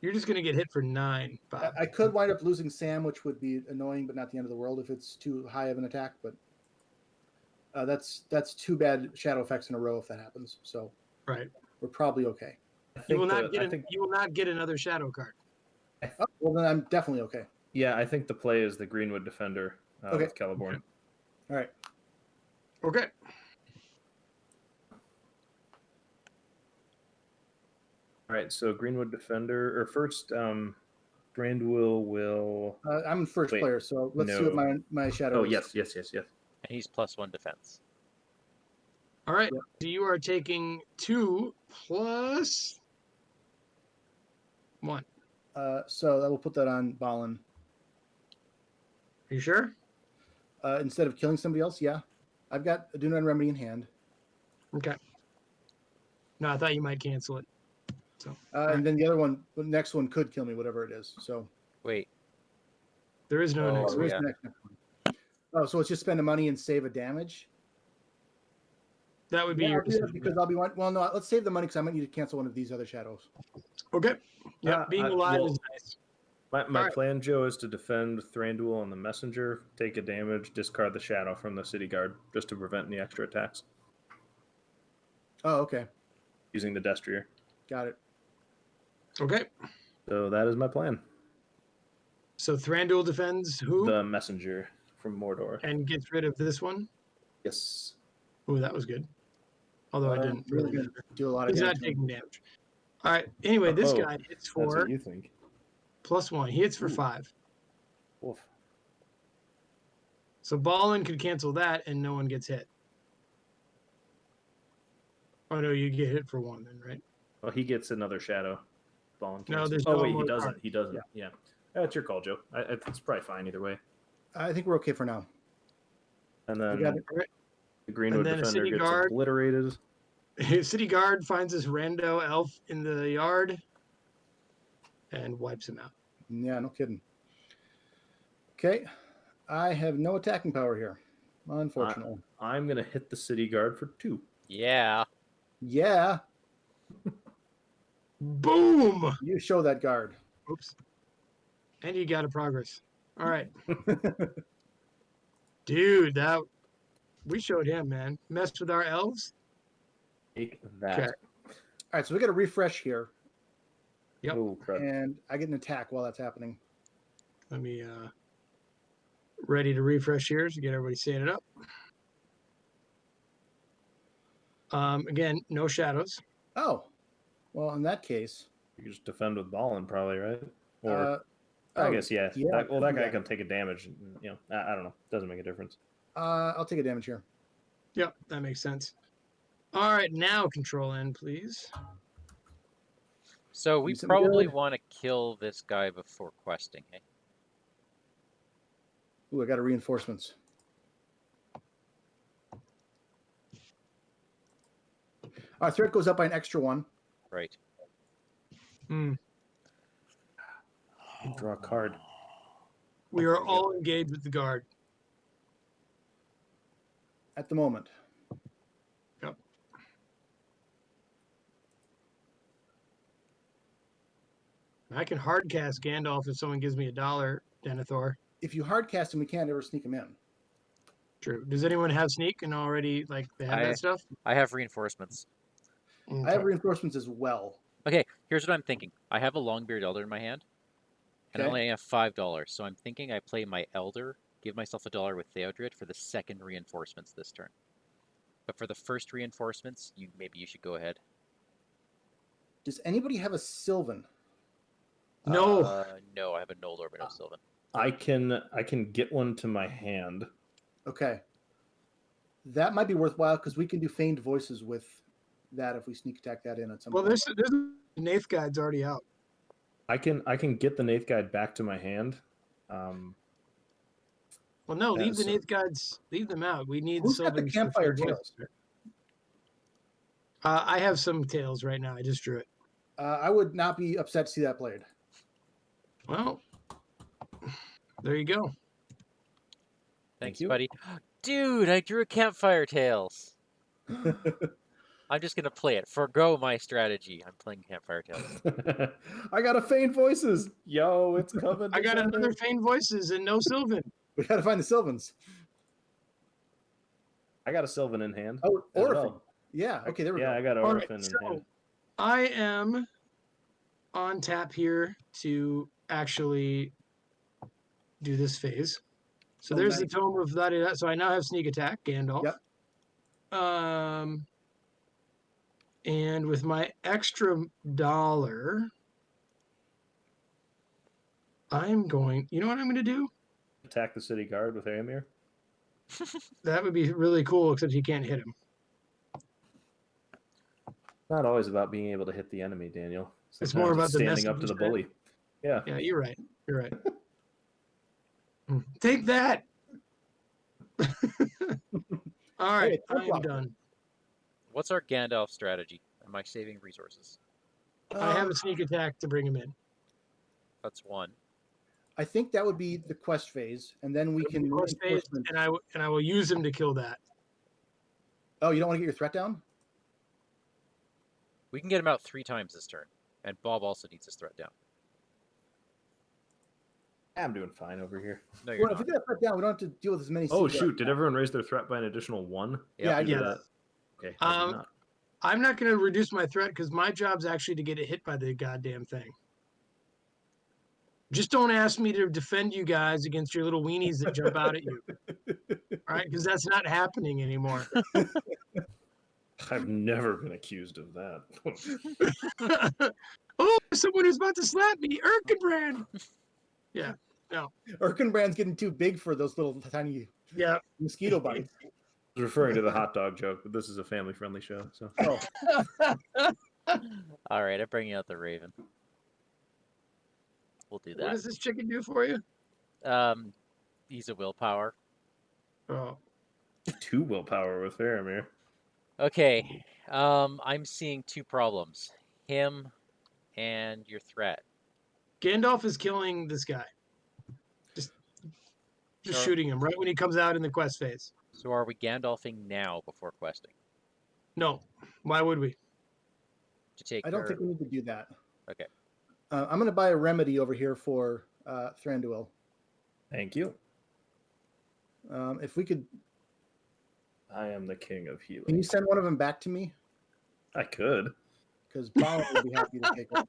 You're just going to get hit for 9, Bob. I could wind up losing Sam, which would be annoying, but not the end of the world if it's too high of an attack. But that's 2 bad shadow effects in a row if that happens. So Right. we're probably okay. You will not get another shadow card. Oh, well, then I'm definitely okay. Yeah, I think the play is the Greenwood Defender with Celeborn. Okay. All right. Okay. All right, so Greenwood Defender, or first, Thranduil will... I'm first player, so let's see what my shadow is. Yes. And he's +1 defense. All right. Yep. So you are taking 2 plus 1. So I will put that on Balin. Are you sure? Instead of killing somebody else, yeah. I've got a Dunedain Remedy in hand. Okay. No, I thought you might cancel it. So. And then the next one could kill me, whatever it is. So. Wait. There is no next one. Next one. Oh, so it's just spend the money and save a damage? That would be your decision. Because I'll be one. Well, no, let's save the money because I might need to cancel one of these other shadows. Okay. Yeah, being alive is nice. My plan, Joe, is to defend Thranduil on the messenger, take a damage, discard the shadow from the city guard, just to prevent any extra attacks. Oh, okay. Using the Destrier. Got it. Okay. So that is my plan. So Thranduil defends who? The messenger from Mordor. And gets rid of this one? Yes. Oh, that was good. Although I didn't really do a lot of damage. He's damage. not taking damage. All right. Anyway, this Oh, guy hits That's for what you think. +1. He hits for Ooh. 5. Woof. So Ballin could cancel that, and no one gets hit. Oh no, you get hit for 1 then, right? Well, he gets another shadow. Ball and No, cancel. there's Oh no wait, he more doesn't. card. He doesn't. Yeah. That's your call, Joe. It's probably fine either way. I think we're okay for now. And I then got it. All right. the Greenwood then a defender city gets guard. obliterated. City guard finds this rando elf in the yard and wipes him out. Yeah, no kidding. Okay. I have no attacking power here, unfortunately. I'm gonna hit the city guard for 2. Yeah. Yeah, Boom! you show that guard. Oops. And you got a progress. All right. Dude, we showed him, man. Messed with our elves. Take that. Okay. All right, so we got a refresh here, Yep. Oh crap! and I get an attack while that's happening. Let me ready to refresh here to get everybody setting it up. Again, no shadows. Oh, well, in that case, You can just defend with Ballin, probably, right? Or I oh, guess yeah. yeah, That guy yeah. can take a damage. You know, I don't know. Doesn't make a difference. I'll take a damage here. Yep, that makes sense. All right, now control N, please. So we Something probably good? want to kill this guy before questing, eh? Ooh, I got a reinforcements. Our threat goes up by an extra 1. Right. Hmm. Draw a card. We are all engaged with the guard. At the moment. Yep. I can hard cast Gandalf if someone gives me $1, Denethor. If you hard cast him, we can't ever sneak him in. True. Does anyone have sneak and already like they have that stuff? I have reinforcements. I have reinforcements as well. Okay, here's what I'm thinking. I have a Longbeard Elder in my hand, and I Okay. only have $5. So I'm thinking I play my Elder, give myself $1 with Theodred for the second reinforcements this turn. But for the first reinforcements, maybe you should go ahead. Does anybody have a Sylvan? No. No, I have a Noldor, but no Sylvan. I can get one to my hand. Okay. That might be worthwhile because we can do feigned voices with that if we sneak attack that in at some Well, point. there's Nath Guide's already out. I can get the Nath Guide back to my hand. Well, no, leave the so- Nath Guides. Leave them out. We need Who's got the Sylvan's campfire voice. tales? I have some tails right now. I just drew it. I would not be upset to see that played. Well, there you go. Thanks, you. buddy. Dude, I drew a Campfire Tales. I'm just going to play it. Forgo my strategy. I'm playing Campfire Tales. I got a feign voices. Yo, it's coming. I got together. another Feigned Voices and no Sylvan. We got to find the Sylvans. I got a Sylvan in hand. Oh, as Orphan. well. Yeah, okay, there we Yeah, go. I got All Orphan right, in so hand. I am on tap here to actually do this phase. So Oh, there's nice. the Tome of that. So I now have sneak attack, Gandalf. Yep. And with my extra $1, I'm going. You know what I'm going to do? Attack the city guard with Aemir. That would be really cool, except you can't hit him. Not always about being able to hit the enemy, Daniel. It's more Sometimes about the standing up to the message you bully. Yeah. Yeah, you're right. You're right. Take that. All right, Hey, flip I'm flop. done. What's our Gandalf strategy? Am I saving resources? I have a sneak attack to bring him in. That's one. I think that would be the quest phase, and then we can Course phase, reinforcement. and I will use him to kill that. Oh, you don't want to get your threat down? We can get him out 3 times this turn. And Bob also needs his threat down. I'm doing fine over here. No, you're Well, if we not. get a threat down, we don't have to deal with as many. Oh, Sea shoot. Did everyone raise their threat by an additional 1? Yeah, I Yep. did Yes. that. Okay. I did not. I'm not going to reduce my threat because my job's actually to get it hit by the goddamn thing. Just don't ask me to defend you guys against your little weenies that jump out at you. All right, because that's not happening anymore. I've never been accused of that. Oh, someone who's about to slap me, Erkenbrand. Yeah, Erkenbrand's getting too big for those little tiny yeah. mosquito bites. I was referring to the hot dog joke, but this is a family-friendly show, so. Oh, All right, I'm bringing out the Raven. We'll do What that. does this chicken do for you? Use a willpower. Oh, 2 willpower with Faramir. Okay. I'm seeing 2 problems. Him and your threat. Gandalf is killing this guy. Just Sure. shooting him right when he comes out in the quest phase. So are we Gandalfing now before questing? No, why would we? To take I don't care think we need to do that. Okay. I'm going to buy a remedy over here for Thranduil. Thank you. If we could, I am the king of can you healing. send one of them back to me? I could. Because Balin would be happy to take it.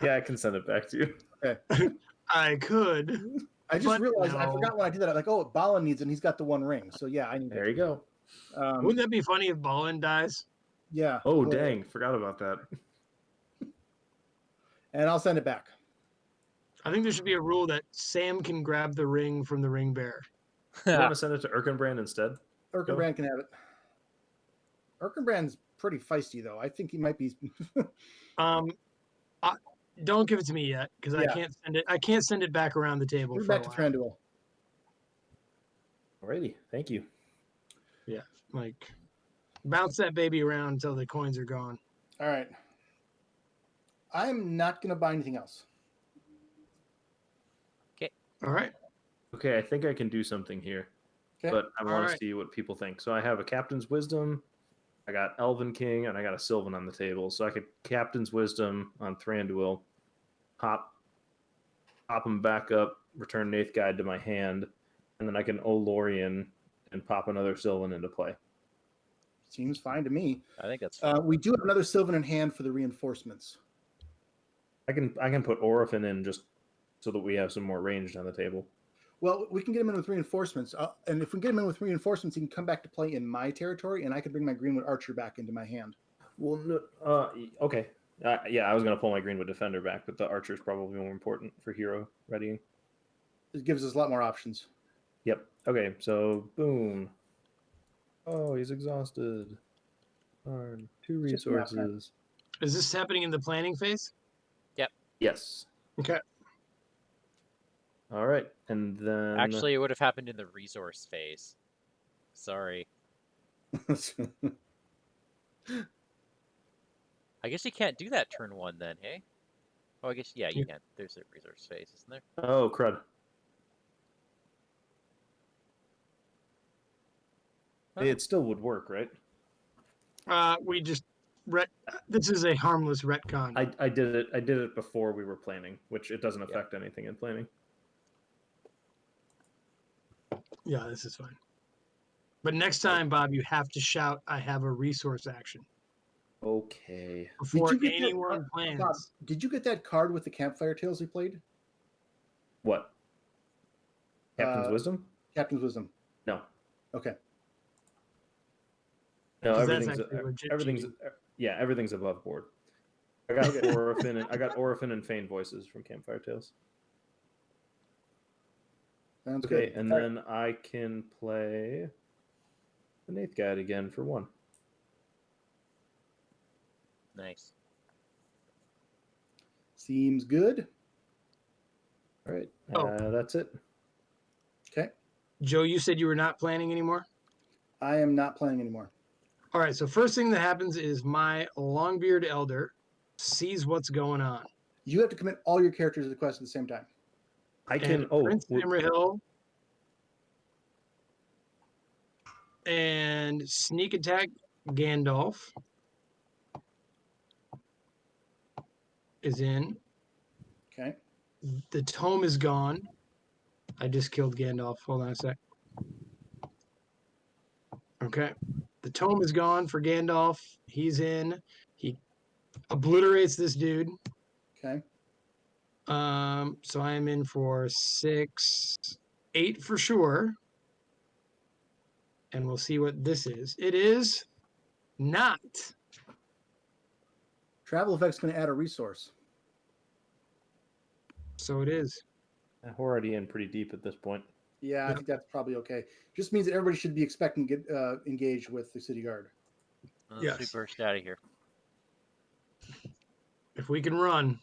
Yeah, I can send it back to you. Okay. I could. I just But realized I no. forgot when I did that. I'm like, oh, Balin needs it, and he's got the one ring. So yeah, I need There it. you go. Wouldn't that be funny if Balin dies? Yeah. Oh, Well, dang. Forgot about that. And I'll send it back. I think there should be a rule that Sam can grab the ring from the ring bearer. You want to send it to Erkenbrand instead? Erkenbrand can have it. Erkenbrand's pretty feisty, though. I think he might be. Don't give it to me yet, because I Yeah. can't send it. I can't send it back around the table. Put it For a back to while. Thranduil. Alrighty. Thank you. Like, bounce that baby around until the coins are gone. All right. I'm not going to buy anything else. All right. Okay, I think I can do something here. Okay. But I want Alright. to see what people think. So I have a Captain's Wisdom, I got Elven King, and I got a Sylvan on the table. So I could Captain's Wisdom on Thranduil, pop him back up, return Nath Guide to my hand, and then I can Olorian and pop another Sylvan into play. Seems fine to me. I think that's fine. We do have another Sylvan in hand for the reinforcements. I can put Orphan in just so that we have some more ranged on the table. Well, we can get him in with reinforcements. And if we get him in with reinforcements, he can come back to play in my territory, and I can bring my Greenwood Archer back into my hand. Well, no, okay. Yeah, I was going to pull my Greenwood Defender back, but the Archer is probably more important for hero readying. It gives us a lot more options. Yep. Okay, so boom. Oh, he's exhausted. Darn. 2 Just an resources. Is this happening in the planning phase? Yes. Okay. All right, and then Actually, it would have happened in the resource phase. Sorry. I guess you can't do that turn 1 then, hey? Oh, I guess, yeah, you can. There's a resource phase, isn't there? oh crud. Hey, it still would work, right? We just this is a harmless retcon. I did it before we were planning, which it doesn't affect anything in planning. Yeah, this is fine. But next time, Bob, you have to shout, "I have a resource action" Okay. before you get that- anyone plans. Bob, did you get that card with the Campfire Tales we played? What? Captain's Uh, Wisdom? Captain's Wisdom. No. Okay. No, 'Cause that's everything's actually legit everything's cheating. yeah, everything's above board. I got Orphan and Fane Voices from Campfire Tales. Sounds Okay, good. and then I can play the Nath Guide again for 1. Nice. Seems good. All right, Oh. that's it. Okay. Joe, you said you were not planning anymore? I am not playing anymore. All right, so first thing that happens is my Longbeard Elder sees what's going on. You have to commit all your characters to the quest at the same time. I can. And Prince Imrahil and sneak attack Gandalf is in. Okay. The tome is gone. I just killed Gandalf. Hold on a sec. Okay. The tome is gone for Gandalf. He's in. He obliterates this dude. Okay. So I am in for 6, 8 for sure. and we'll see what this is. It is not. Travel effect's going to add a resource. So it is. We're already in pretty deep at this point. Yeah, I Yep. think that's probably okay. Just means that everybody should be expecting to get engaged with the city guard. Let's Yes. burst out of here. If we can run.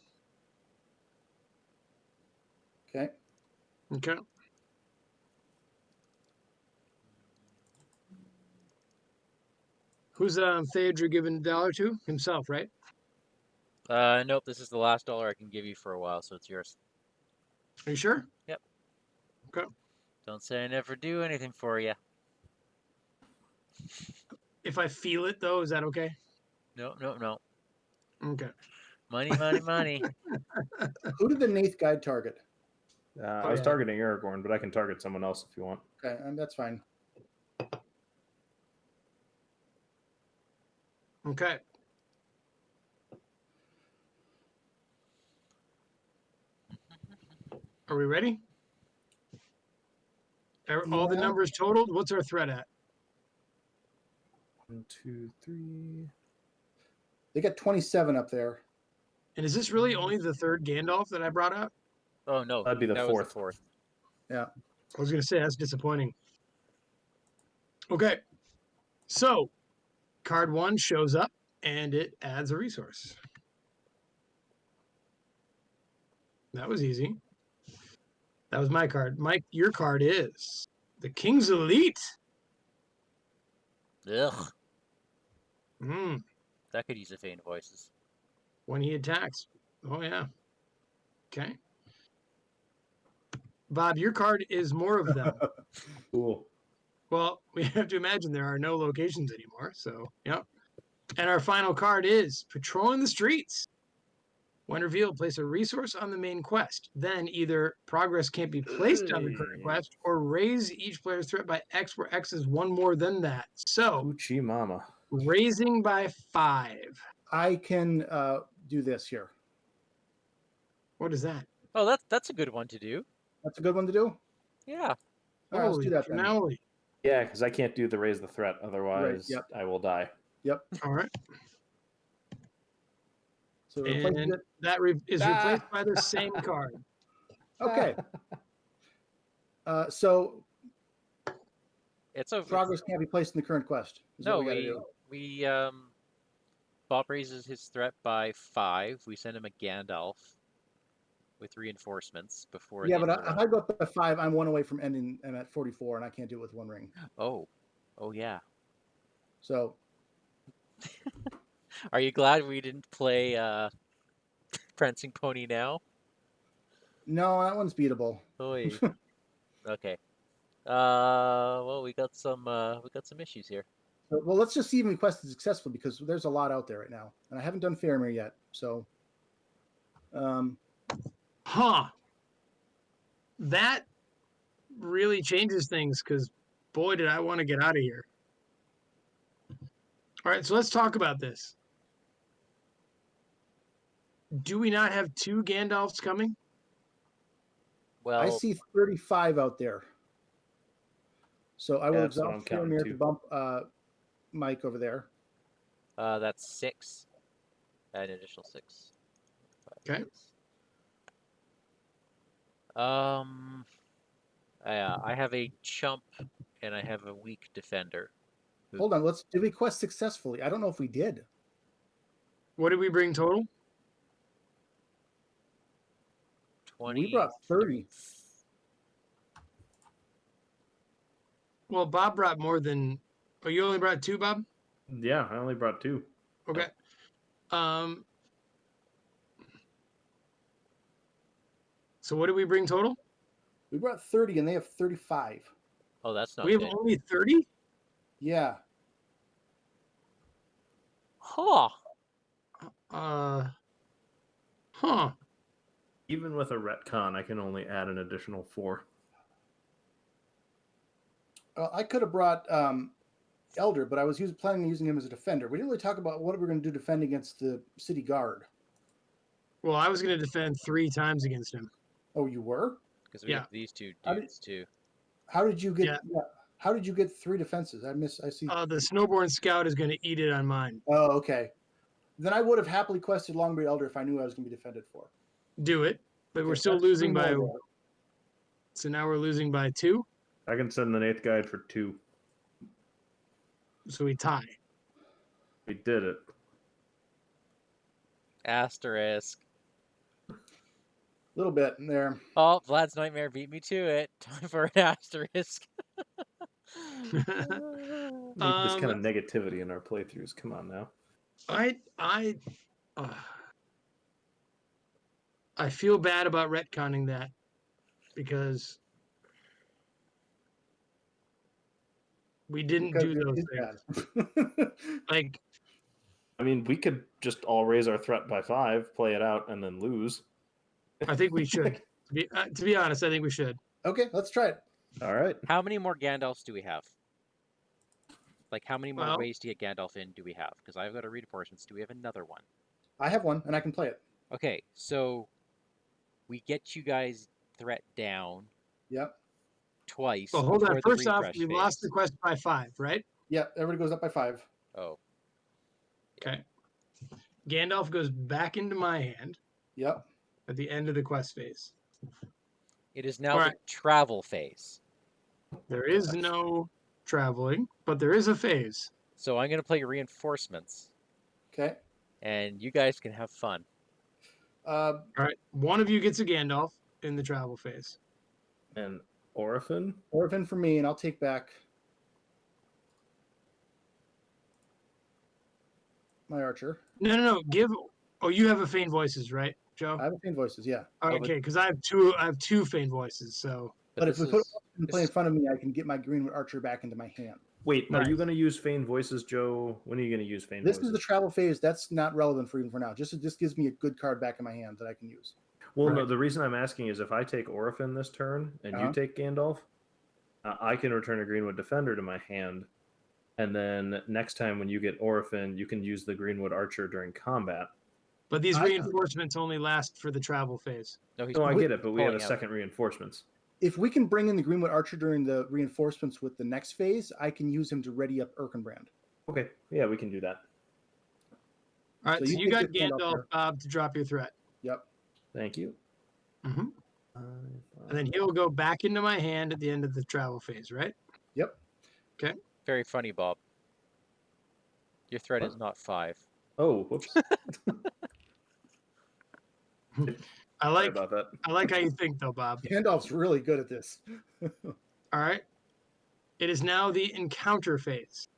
Okay. Okay. Who's Theodore giving $1 to? Himself, right? Nope, this is the last dollar I can give you for a while, so it's yours. Are you sure? Don't say I never do anything for you. If I feel it, though, is that okay? No, no, no. Okay. Money, money, money. Who did the Nath guide target? I was targeting Aragorn, but I can target someone else if you want. Okay, and that's fine. Okay. Are we ready? All the Yeah. numbers totaled? What's our threat at? 1, 2, 3. They got 27 up there. And is this really only the third Gandalf that I brought up? Oh, no. That'd be the that fourth. Was the fourth. Yeah. I was going to say, that's disappointing. Okay. So, card 1 shows up, and it adds a resource. That was easy. That was my card. Mike, your card is the King's Elite. Ugh. Hmm. That could use a feint voices. When he attacks. Oh, yeah. Okay. Bob, your card is more of them. Cool. Well, we have to imagine there are no locations anymore. So, yep. And our final card is Patrolling the Streets. When revealed, place a resource on the main quest. Then either progress can't be placed on the current quest or raise each player's threat by X, where X is one more than that. So, Uchi Mama. raising by 5. I can do this here. What is that? Oh, that's a good one to do. That's a good one to do. Yeah. All right, let's Holy do that then. canoli. Yeah, because I can't do the raise the threat. Otherwise, yep. I will die. Yep. All right. So replace And it. that is replaced by the same card. Okay. So It's a progress can't be placed in the current quest. Is No, what we gotta we Bob raises his threat by 5. We send him a Gandalf with reinforcements before. Yeah, the but end of the if round. I go up to 5, I'm one away from ending. I'm at 44, and I can't do it with one ring. Oh yeah. So Are you glad we didn't play Prancing Pony now? no, that one's beatable. Oy. Okay. Well, we got some issues here. Well, let's just see if the quest is successful because there's a lot out there right now, and I haven't done Faramir yet. So, Huh. That really changes things because, boy, did I want to get out of here. All right, so let's talk about this. Do we not have 2 Gandalfs coming? Well, I see 35 out there. So I will that's what I'm exhaust counting Faramir too. to bump Mike over there. that's 6. Add an additional 6. 5, Okay. 6. I have a chump and I have a weak defender. Hold on, did we quest successfully? I don't know if we did. What did we bring total? 20. We brought 30. Well, Bob brought more than. Oh, you only brought 2, Bob? Yeah, I only brought 2. Okay. So what did we bring total? We brought 30, and they have 35. Oh, that's not We have good. only 30? Yeah. Huh. Huh. Even with a retcon, I can only add an additional 4. I could have brought Elder, but I was planning on using him as a defender. We didn't really talk about what we're going to do to defend against the city guard. Well, I was going to defend 3 times against him. Oh, you were? Because we Yeah. have these 2 How did- dudes too. How did you get? Yeah. How did you get 3 defenses? I see. The Snowborn Scout is going to eat it on mine. Oh, okay. Then I would have happily quested Longbeard Elder if I knew I was going to be defended for. Do it, but we're Okay, still that's losing 3 by. more there. So now we're losing by 2. I can send an 8th guide for 2. So we tie. We did it. Asterisk. Little bit there. Oh, Vlad's Nightmare beat me to it. Time for an asterisk. Need this kind of negativity in our playthroughs. Come on now. I feel bad about retconning that because we didn't Because do it those is things. bad. Like, I mean, we could just all raise our threat by 5, play it out, and then lose. I think we should. To be honest, I think we should. Okay, let's try it. All right. How many more Gandalfs do we have? Like, how many more Well- ways to get Gandalf in do we have? Because I've got a reinforcements. Do we have another one? I have one, and I can play it. Okay, so we get you guys threat down Yep. twice. Well, hold on. before the First off, refresh we lost the phase. quest by 5, right? Yep, everybody goes up by 5. Oh, Okay. Gandalf goes back into my hand Yep. at the end of the quest phase. it is now All the right. travel phase. There is no traveling, but there is a phase. So I'm going to play reinforcements, Okay. and you guys can have fun. All right. One of you gets a Gandalf in the travel phase. And Orphan? Orphan for me, and I'll take back my archer. No. Oh, you have a Feign Voices, right, Joe? I have a Feign Voices, yeah. Okay, because I have two Feign Voices. So But if this we put is- Orphan play in front of me, I can get my Greenwood archer back into my hand. Wait, Nice. are you going to use Feign Voices, Joe? When are you going to use Feign This Voices? is the travel phase. That's not relevant for even for now. Just this gives me a good card back in my hand that I can use. Well, no, Right. the reason I'm asking is if I take Orphan this turn and you Uh-huh. take Gandalf, I can return a Greenwood Defender to my hand. And then next time when you get Orphan, you can use the Greenwood Archer during combat. but these I- reinforcements only last for the travel phase. No, he's No, I pull- get it, but we have a pulling out. second reinforcements. If we can bring in the Greenwood archer during the reinforcements with the next phase, I can use him to ready up Erkenbrand. Okay, yeah, we can do that. All right, So so you you take got this Gandalf Gandalf, there. Bob, to drop your threat. Yep. Thank you. hmm And then he'll go back into my hand at the end of the travel phase, right? Yep. Very funny, Bob. Your threat What? is not 5. Oh, whoops. I Sorry like about that. I like how you think though, Bob. Gandalf's really good at this. All right. It is now the encounter phase.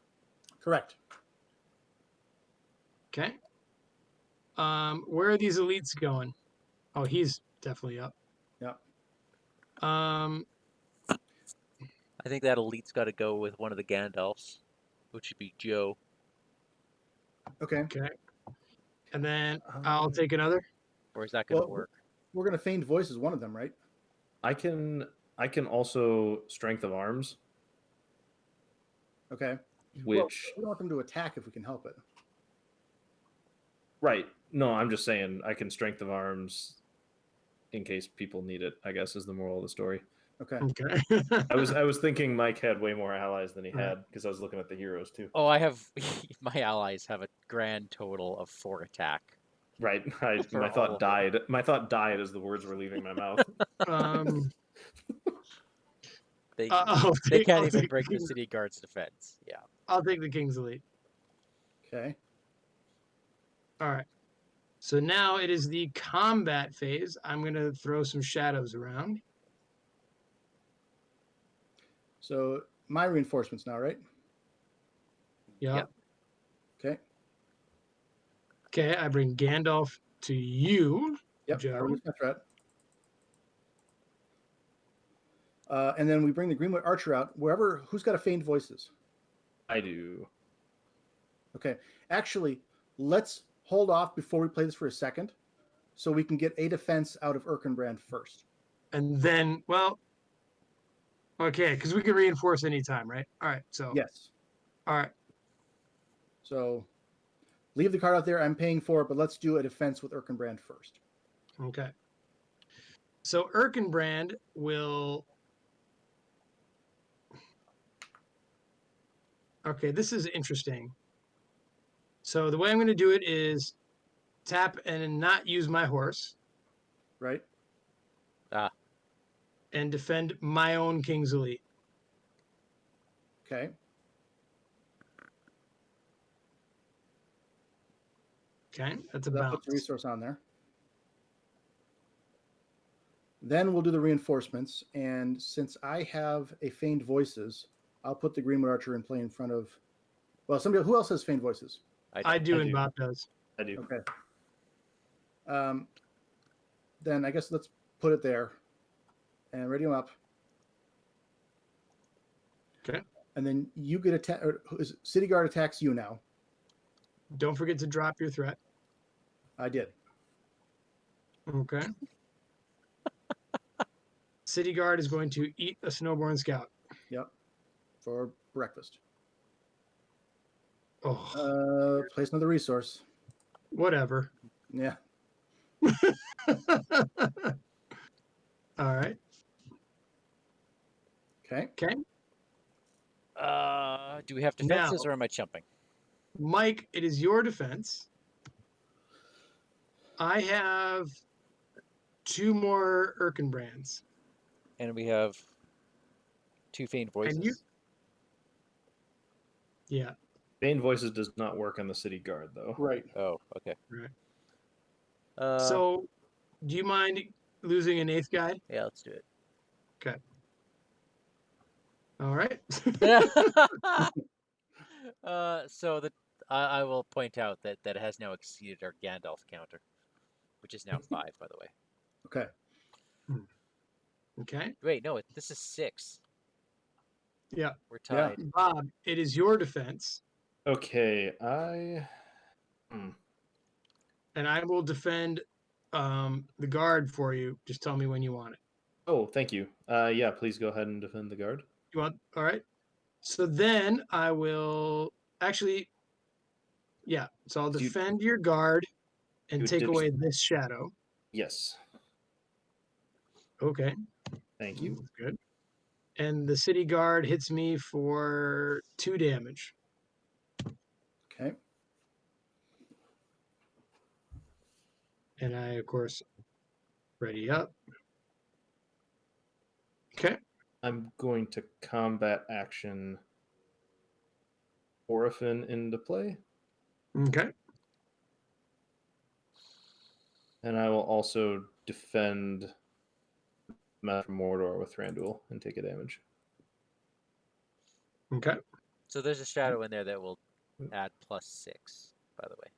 Correct. Okay. Where are these elites going? Oh, he's definitely up. Yep. I think that elite's got to go with one of the Gandalfs, which would be Joe. Okay. Okay. And then I'll take another. Or is that going to Well, work? We're gonna feign voice as one of them, right? I can also Strength of Arms, Okay. which We don't want them to attack if we can help it. right. No, I'm just saying I can Strength of Arms in case people need it, I guess is the moral of the story. Okay. Okay. I was thinking Mike had way more allies than he Right. had because I was looking at the heroes too. Oh, I have my allies have a grand total of 4 attack. Right. For My all thought of died. My thought died as the words were leaving my mouth. They I'll they take- can't I'll even take break the King's- city guard's defense. Yeah. I'll take the King's Elite. Okay. All right. So now it is the combat phase. I'm going to throw some shadows around. So my reinforcements now, right? Yeah. Yep. Okay. Okay, I bring Gandalf to you. Yep. Joe. That was my threat. And then we bring the Greenwood archer out. Who's got a feigned voices? I do. Okay. Actually, let's hold off before we play this for a second, so we can get a defense out of Erkenbrand first. And then, well, okay, because we can reinforce anytime, right? All right, so, Yes. all right. So leave the card out there. I'm paying for it, but let's do a defense with Erkenbrand first. Okay. So Erkenbrand will Okay, this is interesting. So the way I'm going to do it is tap and not use my horse Right. and defend my own King's Elite. Okay. Okay, that's a So that bounce. puts the resource on there. Then we'll do the reinforcements. And since I have a Feigned Voices, I'll put the Greenwood Archer in play in front of. Well, somebody who else has Feigned Voices? I do, I and do. Bob does. I do. Okay. Then I guess let's put it there and ready him up. Okay. And then you get attack. City Guard attacks you now. Don't forget to drop your threat. I did. Okay. City Guard is going to eat a Snowborn Scout. Yep. For breakfast. Oh, Place another resource. whatever. Yeah. All right. Okay. Okay. Do we have defenses or am I chumping? Mike, it is your defense. I have 2 more Erkenbrands. And we have 2 Feigned Voices. And you... Yeah. Bane Voices does not work on the City Guard, though. Right. Oh, okay. Right. So, do you mind losing an 8th guy? Yeah, let's do it. Okay. All right. So that I will point out that it has now exceeded our Gandalf counter, which is now 5, by the way. Okay. Okay. Wait, no, this is 6. Yeah. We're tied. Bob, it is your defense, Okay, and I will defend the guard for you. Just tell me when you want it. Oh, thank you. Yeah, please go ahead and defend the guard. You want? All right. So then I will actually, yeah. So I'll defend your guard and take away this shadow. Yes. Okay. Thank you. That's good. And the city guard hits me for 2 damage. Okay. And I, of course, ready up. Okay. I'm going to combat action Orphan into play. Okay. And I will also defend Matt from Mordor with Thranduil and take a damage. Okay. So there's a shadow in there that will add +6, by the way.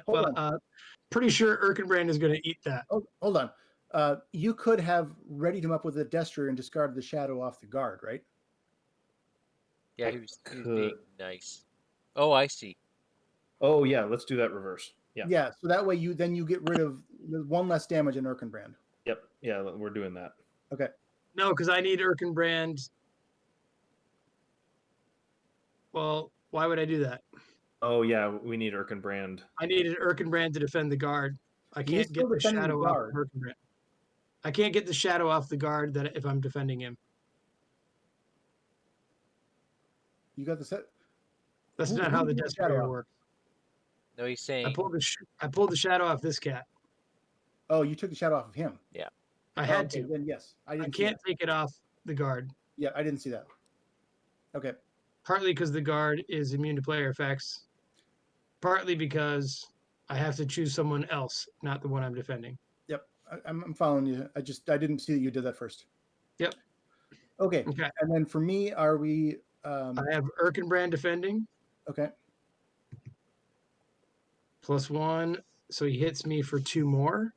Well, pretty sure Erkenbrand is going to eat that. Oh, hold on. You could have readied him up with a Destro and discarded the shadow off the guard, right? Yeah, he was being nice. Oh, I see. Oh, yeah, let's do that reverse. Yeah. Yeah, so that way you get rid of 1 less damage in Erkenbrand. Yep. Yeah, we're doing that. Okay. No, because I need Erkenbrand. Well, why would I do that? Oh, yeah, we need Erkenbrand. I needed Erkenbrand to defend the guard. I can't get the shadow off Erkenbrand. I can't get the shadow off the guard that if I'm defending him. You got the set. That's not how the Destroyer works. No, he's saying I pulled the shadow off this cat. Oh, you took the shadow off of him. Yeah. I had to. Then yes, I can't take it off the guard. Yeah, I didn't see that. Okay. Partly because the guard is immune to player effects. Partly because I have to choose someone else, not the one I'm defending. Yep, I'm following you. I didn't see that you did that first. Yep. Okay. Okay. And then for me, are we? I have Erkenbrand defending. Okay. +1, so he hits me for 2 more.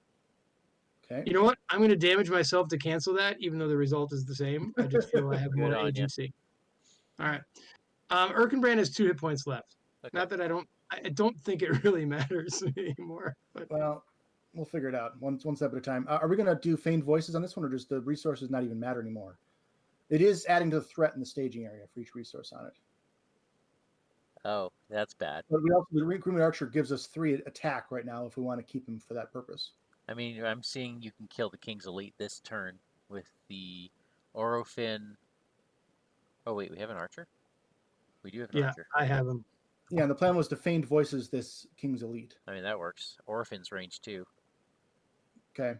Okay. You know what? I'm going to damage myself to cancel that, even though the result is the same. I just feel I have more agency. All right. Erkenbrand has 2 hit points left. Okay. Not that I don't think it really matters anymore. But. Well, we'll figure it out one step at a time. Are we going to do Feigned Voices on this one, or does the resources not even matter anymore? It is adding to the threat in the staging area for each resource on it. Oh, that's bad. But we also, the Recruitment Archer gives us 3 attack right now if we want to keep him for that purpose. I mean, I'm seeing you can kill the King's Elite this turn with the Orofin Oh wait, we have an archer. We do have an Yeah, archer. I have him. Yeah, and the plan was to feigned voices this King's Elite. I mean that works. Orphan's range too. Okay.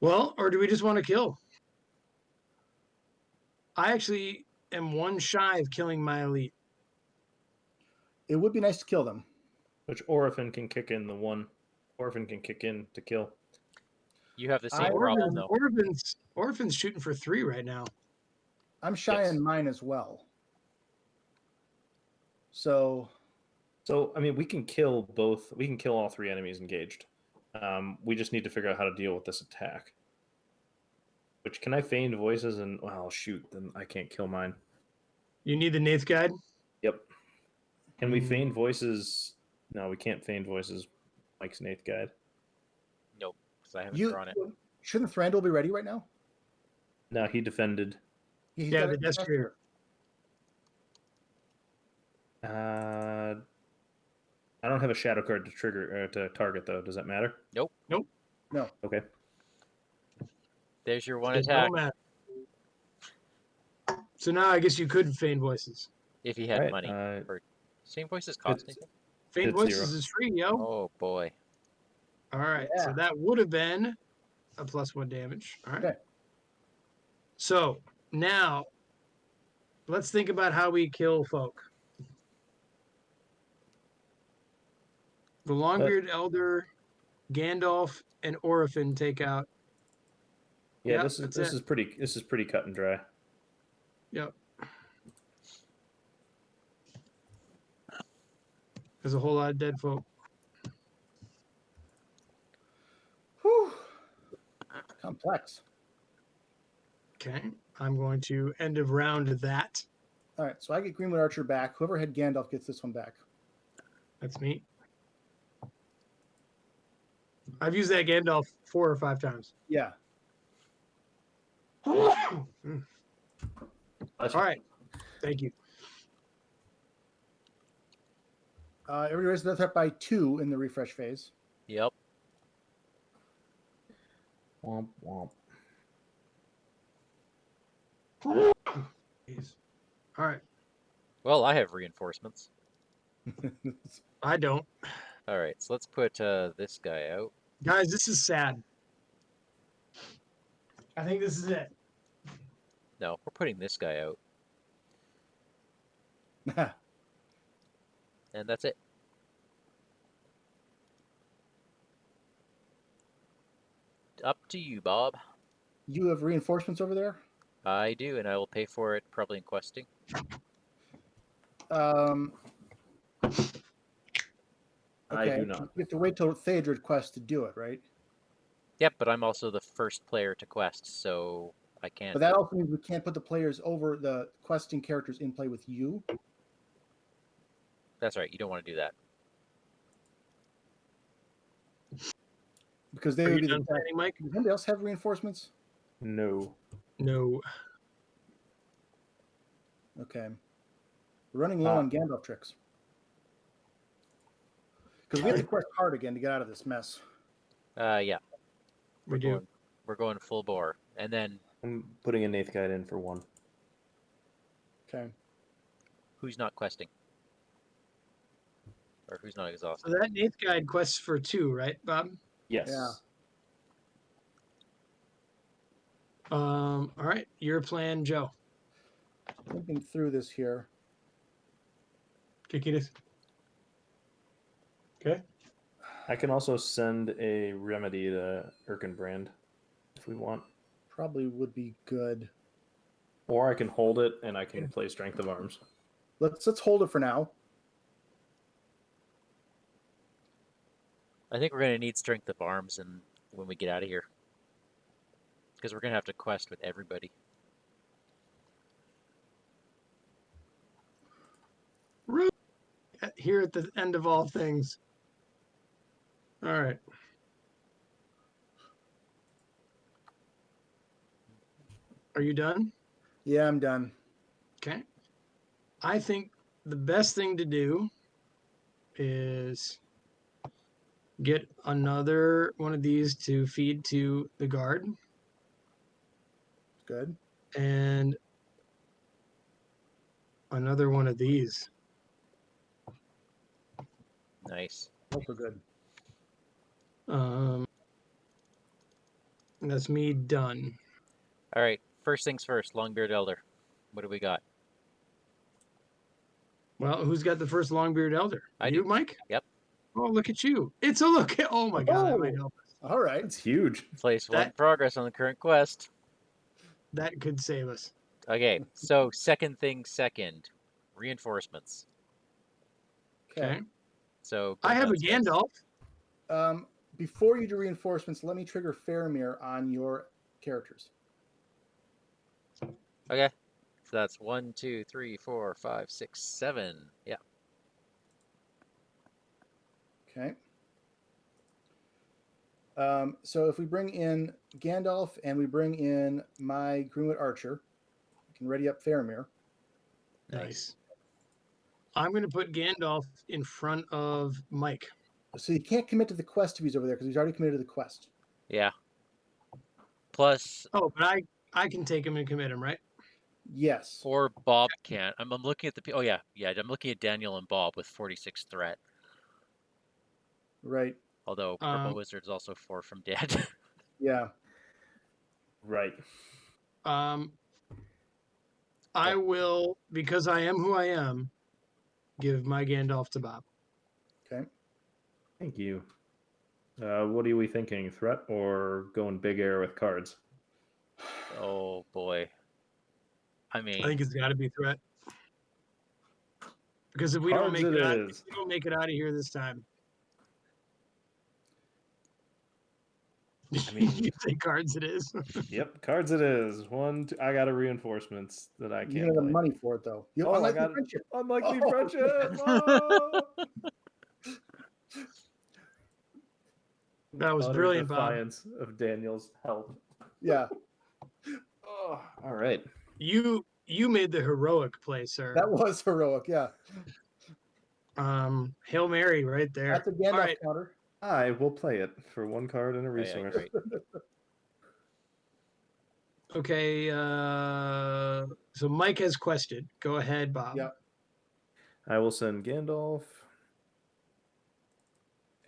Well, or do we just want to kill? I actually am one shy of killing my elite. It would be nice to kill them. Which Orphan can kick in the one. Orphan can kick in to kill. You have the same I- problem though. Orphan's shooting for 3 right now. I'm shy Yes. on mine as well. So So, I mean, we can kill both. We can kill all 3 enemies engaged. We just need to figure out how to deal with this attack. Which, can I feign voices and... Well, shoot, then I can't kill mine. You need the Nath Guide? Yep. Can we feign voices? No, we can't feign voices. Mike's Nath Guide. Nope, because I haven't drawn it. shouldn't Thranduil be ready right now? No, he defended. He's Yeah, got the it- Destrier. I don't have a shadow card to trigger to target though. Does that matter? Nope. Nope. No. Okay. There's your one It attack. don't matter. So now I guess you could feign voices. If he had Alright, money. Or same voices cost it's- anything? Feign It's voices 0. is free, yo. Oh boy. All right. Yeah. So that would have been a +1 damage. All right. Okay. So now let's think about how we kill folk. The Longbeard Elder, Gandalf, and Orphan take out. Yeah, Yep, this that's is it. pretty cut and dry. Yep. There's a whole lot of dead folk. Whew. Complex. Okay. I'm going to end of round that. All right, so I get Greenwood Archer back. Whoever had Gandalf gets this one back. That's me. I've used that Gandalf 4 or 5 times. Yeah. All right. Thank you. Everybody raises their threat by 2 in the refresh phase. Yep. Womp womp. Jeez. All right. Well, I have reinforcements. I don't. All right, so let's put this guy out. Guys, this is sad. I think this is it. No, we're putting this guy out, and that's it. Up to you, Bob. You have reinforcements over there? I do, and I will pay for it probably in questing. I Okay. do not. You have to wait till Theodred quests to do it, right? Yep, but I'm also the first player to quest, so I can't. But that also means we can't put the players over the questing characters in play with you. That's right. You don't want to do that. Because they Are would you be the done planning, Mike? Does anybody else have reinforcements? No. No. Okay. We're running low on Gandalf tricks. Because we have to quest hard again to get out of this mess. Yeah. We do. We're going full bore, and then I'm putting a Nath Guide in for 1. Okay. who's not questing, or who's not So exhausted? that Nath Guide quests for 2, right, Bob? Yes. Yeah. All right. Your plan, Joe. Thinking through this here. Kikitis. Okay. I can also send a remedy to Erkenbrand if we want. Probably would be good. Or I can hold it and I can play Strength of Arms. Let's hold it for now. I think we're gonna need strength of arms, and when we get out of here, because we're gonna have to quest with everybody. Here at the end of all things. All right. Are you done? Yeah, I'm done. Okay. I think the best thing to do is get another one of these to feed to the guard. Good. And another one of these. Nice. Also good. That's me done. All right. First things first. Longbeard Elder. What do we got? Well, who's got the first Longbeard Elder? I You, do. Mike? Yep. Oh, look at you. It's a look. Oh my God, that might Oh. help. All right. It's huge. Place one That- progress on the current quest. That could save us. Okay. So second thing second. Reinforcements. Okay. So I go have a nuts, guys. Gandalf. Before you do reinforcements, let me trigger Faramir on your characters. Okay. So that's 1, 2, 3, 4, 5, 6, 7. Yeah. Okay. So if we bring in Gandalf and we bring in my Greenwood Archer, we can ready up Faramir. Nice. I'm going to put Gandalf in front of Mike. So you can't commit to the quest if he's over there because he's already committed to the quest. Yeah. Plus, Oh, but I can take him and commit him, right? Yes. or Bob can't. I'm looking at the. Oh yeah, yeah. I'm looking at Daniel and Bob with 46 threat. Right. Although Purple Wizard's also 4 from dead. Yeah. Right. I will, because I am who I am, give my Gandalf to Bob. Okay. Thank you. What are we thinking? Threat or going big air with cards? Oh boy. I mean, I think it's got to be threat. Because if we don't Cards make it it out, is. if we don't make it out of here this time. I mean, you say cards it is. Yep, cards it is. One, two, I got a reinforcements that I You can't have the play. money for it though. You Oh, I unlikely got friendship. unlikely Oh, friendship. Oh! That was Utter brilliant, Bob. defiance of Daniel's help. Yeah. Oh, all right. You made the heroic play, sir. That was heroic. Yeah. Hail Mary right there. That's a Gandalf All right. counter. I will play it for 1 card and a oh, yeah, resource. great. Okay. So Mike has quested. Go ahead, Bob. Yeah. I will send Gandalf,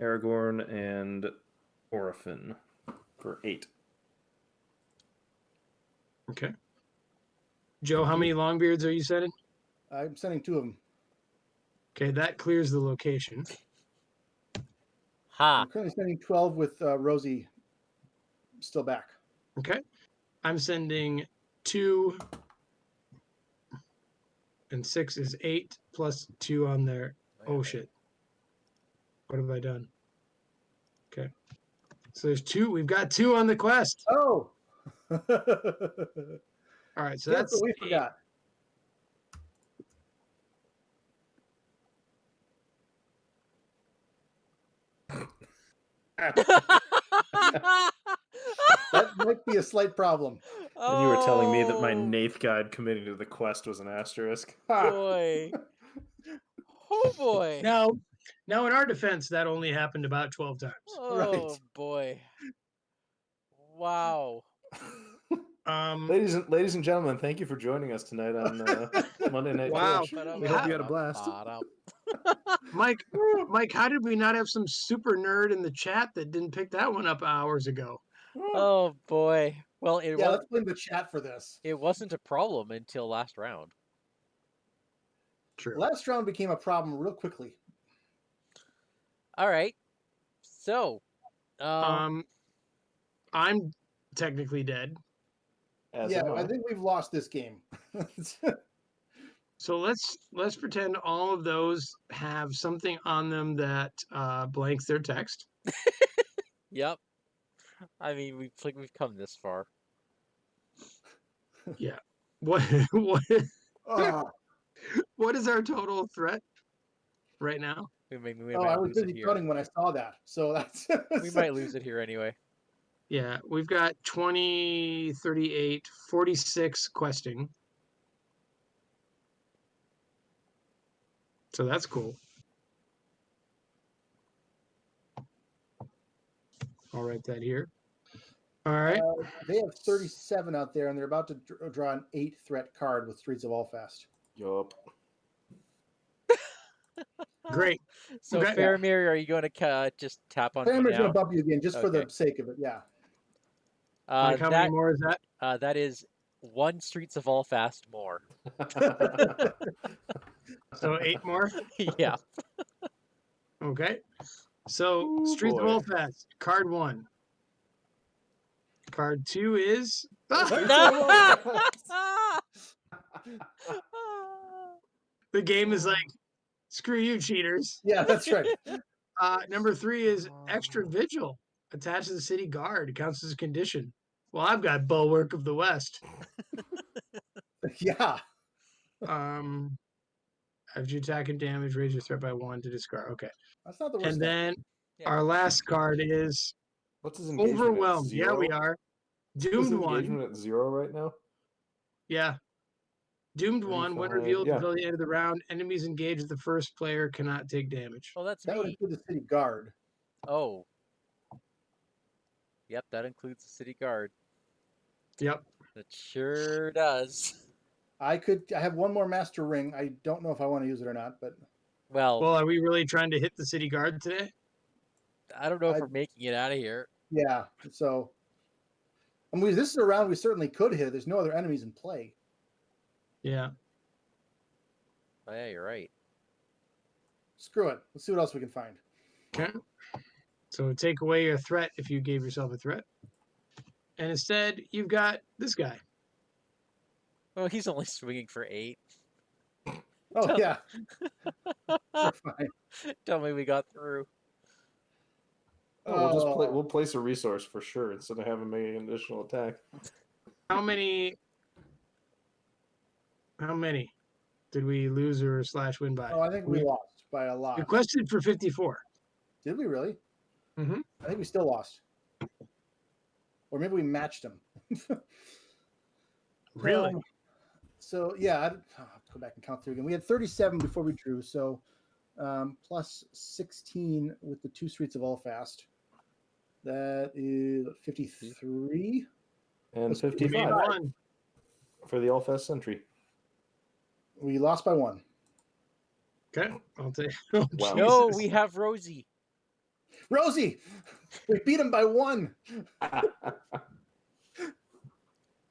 Aragorn, and Orphan for 8. Okay. Joe, how many Longbeards are you sending? I'm sending 2 of them. Okay, that clears the location. Ha. I'm currently sending 12 with Rosie still back. Okay. I'm sending 2, and 6 is 8 plus 2 on there. Oh shit. What have I done? Okay. So there's 2. We've got 2 on the quest. Oh. All right. So Guess that's what we 8. forgot. That might be a slight problem. And you were telling me that my Oh, Nath guide committing to the quest was an asterisk. boy. Oh boy. Now, in our defense, that only happened about 12 times. Oh boy. Wow. Ladies and gentlemen, thank you for joining us tonight on Monday Night Wow. Twitch. We hope you had a blast. Mike, how did we not have some super nerd in the chat that didn't pick that one up hours ago? Oh boy. Well, Yeah, let's blame the chat for this. it wasn't a problem until last round. True. Last round became a problem real quickly. All right. So, I'm technically dead. As Yeah, am I think we've lost this game. So let's pretend all of those have something on them that blanks their text. yep. I mean, we've come this far. Yeah. What Oh, what is our total threat right now? We I might was lose it busy here. counting when I saw that. So that's We might lose it here anyway. Yeah, we've got 20, 38, 46 questing. So that's cool. I'll write that here. All right. They have 37 out there, and they're about to draw an 8 threat card with Streets of Ulfast. Yup. Great. So Okay. Faramir, are you going to just tap on me Faramir's going now? to bump you again just for the Okay. sake of it. Yeah. Like how many more is that? That is 1 Streets of Ulfast more. So 8 more. Yeah. Okay. So Ooh, Streets boy. of Ulfast, card 1. Card 2 is the game is like, screw you, cheaters. Yeah, that's right. Number 3 is extra vigil. Attached to the city guard. Counts as a condition. Well, I've got Bulwark of the West. Yeah. After you attack and damage, raise your threat by 1 to discard. Okay. That's not the worst And thing. then Yeah. our last card is What's his engagement? At Overwhelmed. Yeah, we 0? are. His Doomed 1. engagement at 0 right now. Yeah. Doomed 1. When 35, revealed yeah. until the end of the round, enemies engaged with the first player cannot take damage. Oh, that's That would me. include the city guard. Oh. Yep, that includes the city guard. Yep. It sure does. I have one more master ring. I don't know if I want to use it or not, but Well, Well, are we really trying to hit the city guard today? I don't know if I- we're making it out of here. yeah. So, I mean, this is a round we certainly could hit. There's no other enemies in play. Yeah. Oh, yeah, you're right. Screw it. Let's see what else we can find. Okay. So take away your threat if you gave yourself a threat. And instead, you've got this guy. Oh, he's only swinging for 8. Oh yeah. We're fine. Tell me we got through. Oh, Oh. we'll place a resource for sure instead of having make an additional attack. How many did we lose or / win by? Oh, I think we lost by a lot. Requested for 54. Did we really? Mhm. I think we still lost. Or maybe we matched them. Really? So yeah, I'll have to go back and count through again. We had 37 before we drew, so plus 16 with the 2 Streets of Ulfast. That is 53. And Let's- We made 55 one. for the Ulfast Sentry. We lost by 1. Okay. I'll take. Oh, Wow. No, Jesus. we have Rosie. Rosie, we beat him by 1.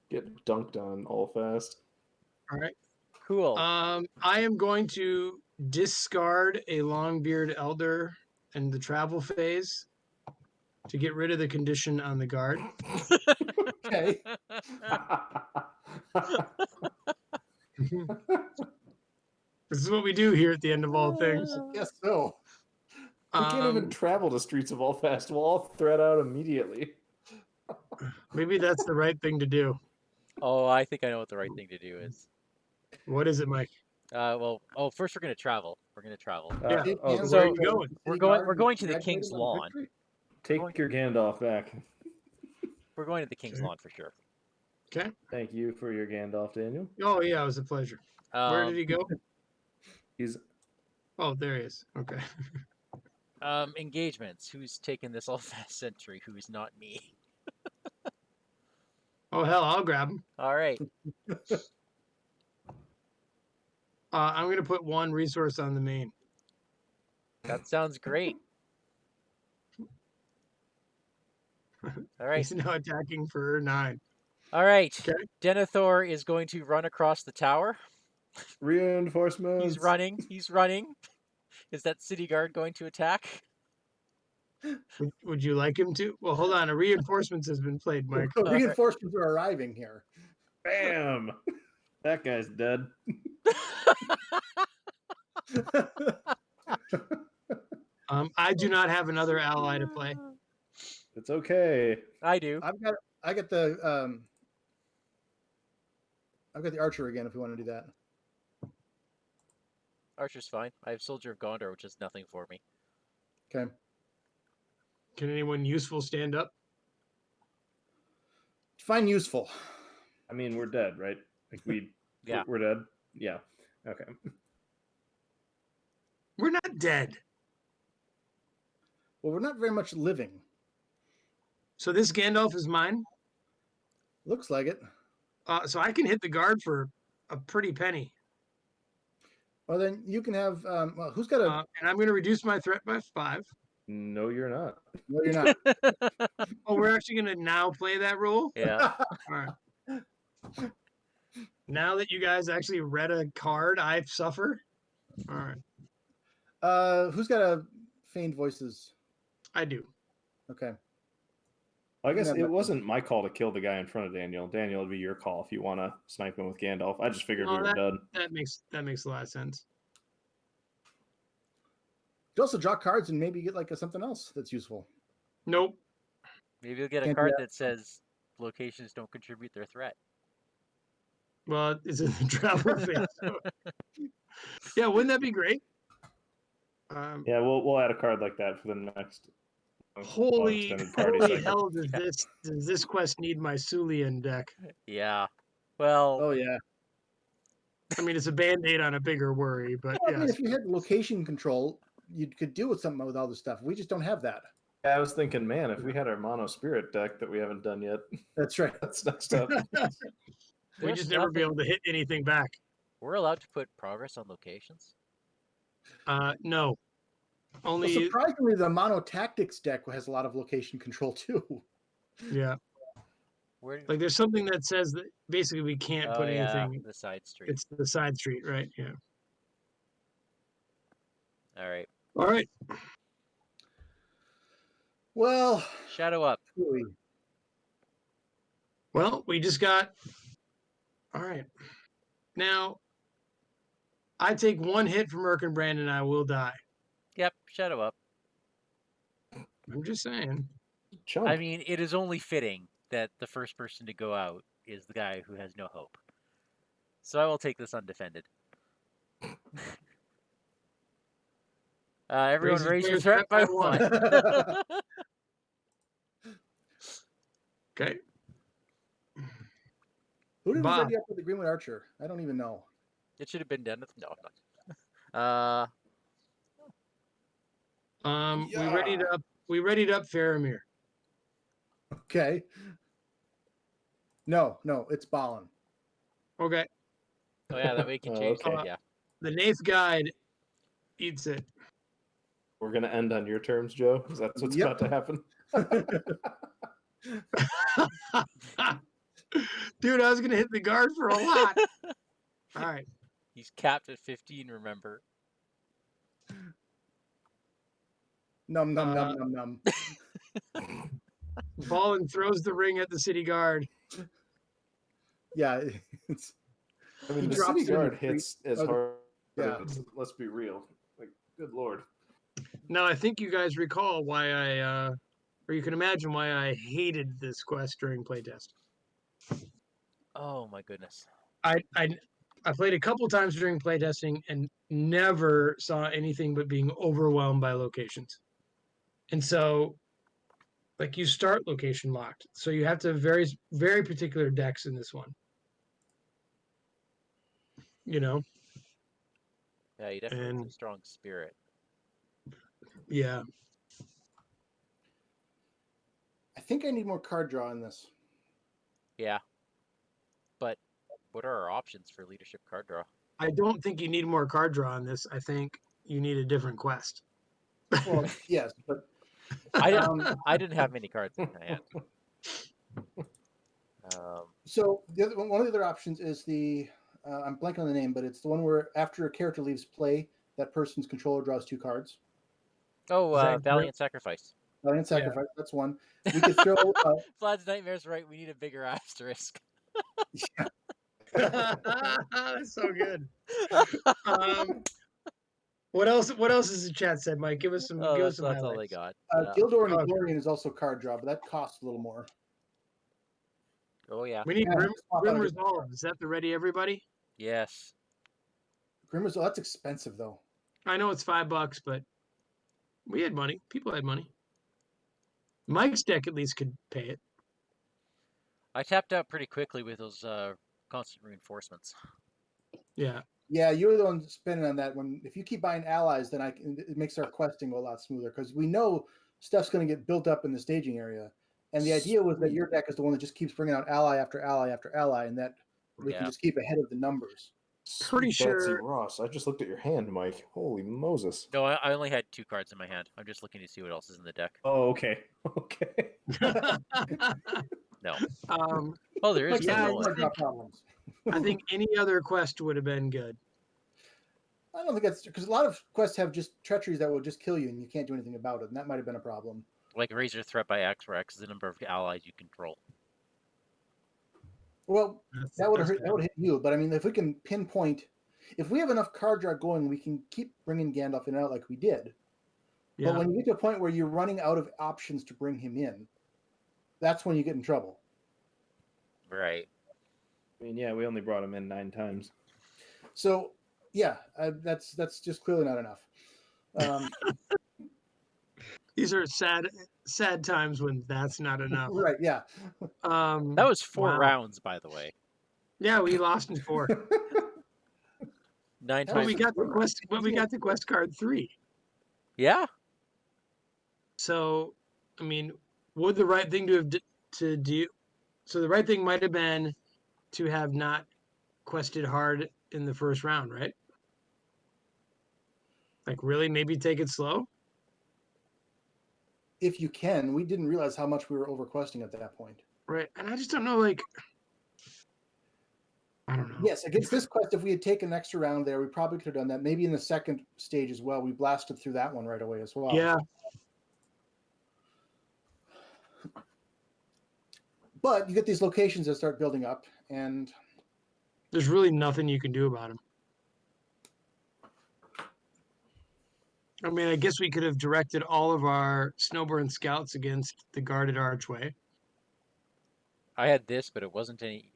Get dunked on Ulfast. All right. Cool. I am going to discard a Longbeard Elder in the travel phase to get rid of the condition on the guard. Okay. This is what we do here at the end of all things. Yes, so. We can't even Um, travel to Streets of Ulfast. We'll all thread out immediately. maybe that's the right thing to do. Oh, I think I know what the right thing to do is. What is it, Mike? First we're gonna travel. We're gonna travel. Yeah. Oh, And so where are you going? we're going to the King's Congratulations on Lawn. victory. take your Gandalf back. We're going to the King's Okay. Lawn for sure. Okay. Thank you for your Gandalf, Daniel. Oh, yeah, it was a pleasure. Where did he go? He's Oh, there he is. Okay. Engagements. Who's taken this Ulfast Sentry? Who's not me? Oh, hell, I'll grab him. All right. I'm going to put 1 resource on the main. That sounds great. All right. He's now attacking for 9. All right. Okay. Denethor is going to run across the tower. reinforcements. He's running. He's running. Is that city guard going to attack? Would you like him to? Well, hold on. A reinforcements has been played, Mike. So reinforcements are arriving here. Bam! That guy's dead. I do not have another ally to play. It's okay. I do. I got the I've got the archer again if we want to do that. Archer's fine. I have Soldier of Gondor, which is nothing for me. Okay. Can anyone useful stand up? Define useful. I mean, we're dead, right? Like Yeah. we're dead. Yeah. Okay. We're not dead. Well, we're not very much living. So this Gandalf is mine. Looks like it. So I can hit the guard for a pretty penny. Well, then you can have. Well, who's got a? And I'm going to reduce my threat by 5. No, you're not. No, you're not. Oh, we're actually going to now play that rule? Yeah. All right. Now that you guys actually read a card, I suffer. All right. Who's got a feigned voices? I do. Okay. Well, I You guess can have it that. wasn't my call to kill the guy in front of Daniel. Daniel, it'd be your call if you want to snipe him with Gandalf. I just figured we Well, were done. that makes a lot of sense. You can also draw cards and maybe get like something else that's useful. Nope. Maybe you'll get a Can't do card that. that says locations don't contribute their threat. Well, it's in the travel phase. So. Yeah, wouldn't that be great? Yeah, we'll add a card like that for the next Holy extended party cycle. hell! Does this quest need my Sulian deck? Yeah. Well, Oh yeah. I mean, it's a band-aid on a bigger worry, but Well, I mean, yes. if you had location control, you could do with something with all this stuff. We just don't have that. I was thinking, man, if we had our mono spirit deck that we haven't done yet, That's right. that's next up. We there's just never be nothing- able to hit anything back. We're allowed to put progress on locations. No. Well, Only surprisingly, the mono tactics deck has a lot of location control too. yeah. Where? Like there's something that says that basically we can't Oh put yeah, anything. the side street. It's the side street, right? Yeah. All right. All right. Well, Shadow up. really. Well, we just got. All right. Now, I take one hit from Erkenbrand and I will die. Yep. Shadow up. I'm just saying. Chump. I mean, it is only fitting that the first person to go out is the guy who has no hope. So I will take this undefended. Everyone Raises raise your player's threat by threat by 1. Okay. Who did we Bob. ready up with the Greenwood Archer? I don't even know. It should have been done. No, I'm not. We readied up Faramir. Okay. No, it's Balin. Okay. Oh yeah, that way you can change okay. it. Yeah. The Nath Guide eats it. We're gonna end on your terms, Joe. Is that what's Yep. about to happen? Dude, I was gonna hit the guard for a lot. All right. He's capped at 15. Remember. Num num num num num. Balin throws the ring at the city guard. Yeah, it's I mean, He the drops city it in guard the hits street. as Oh, the- hard. yeah. Let's be real. Like, good lord. Now I think you guys recall why or you can imagine why I hated this quest during playtest. Oh my goodness. I played a couple times during playtesting and never saw anything but being overwhelmed by locations. And so, like, you start location locked, so you have to have very very particular decks in this one. You know, Yeah, you definitely have And- a strong spirit. yeah. I think I need more card draw in this. Yeah. But what are our options for leadership card draw? I don't think you need more card draw on this. I think you need a different quest. Well, yes, but I didn't. Um, I didn't have many cards in my hand. so one of the other options is the I'm blanking on the name, but it's the one where after a character leaves play, that person's controller draws 2 cards. Oh, Is that Valiant Sacrifice. Valiant Sacrifice, that's one. We could throw Vlad's Nightmare's right. We need a bigger asterisk. That's so good. What else? What else has the chat said, Mike? Give us some. Oh, give that's us some all they highlights. got. Gildor and Okay. Glorian is also card draw, but that costs a little more. Oh yeah. We need Yeah, Grim, just pop Grim out a Resolve. Is that the ready everybody? Yes. Grim Resolve, that's expensive though. I know it's $5, but we had money. People had money. Mike's deck at least could pay it. I tapped out pretty quickly with those constant reinforcements. Yeah. Yeah, you were the one spending on that one. If you keep buying allies, then it makes our questing go a lot smoother because we know stuff's going to get built up in the staging area. And the idea was that your deck is the one that just keeps bringing out ally after ally after ally, and that we can Yeah. just keep ahead of the numbers. Pretty Sweet Betsy sure- Ross. I just looked at your hand, Mike. Holy Moses. No, I only had 2 cards in my hand. I'm just looking to see what else is in the deck. Oh, okay. Okay. No. um, Oh, there is Like, yeah, Camilla. might drop problems. I think any other quest would have been good. I don't think that's because a lot of quests have just treacheries that will just kill you and you can't do anything about it, and that might have been a problem. Like raise your threat by X, where X is the number of allies you control. Well, that would That's hurt. That would hit you. But I mean, if we can pinpoint, if we have enough card draw going, we can keep bringing Gandalf in and out like we did. Yeah. But when you get to a point where you're running out of options to bring him in, that's when you get in trouble. Right. I mean, yeah, we only brought him in 9 times. So, yeah, that's just clearly not enough. These are sad times when that's not enough. Right? Yeah. That was 4 wow. rounds, by the way. Yeah, we lost in 4. 9 That But times. we got the quest. But we got the quest card 3. Yeah. So, I mean, would the right thing to do? So the right thing might have been to have not quested hard in the first round, right? Like, really, maybe take it slow. If you can, we didn't realize how much we were over questing at that point. Right. And I just don't know, like, I don't know. Yes, against this quest, if we had taken an extra round there, we probably could have done that. Maybe in the second stage as well. We blasted through that one right away as well. Yeah. But you get these locations that start building up, and There's really nothing you can do about them. I mean, I guess we could have directed all of our Snowburn scouts against the guarded archway. I had this, but it wasn't any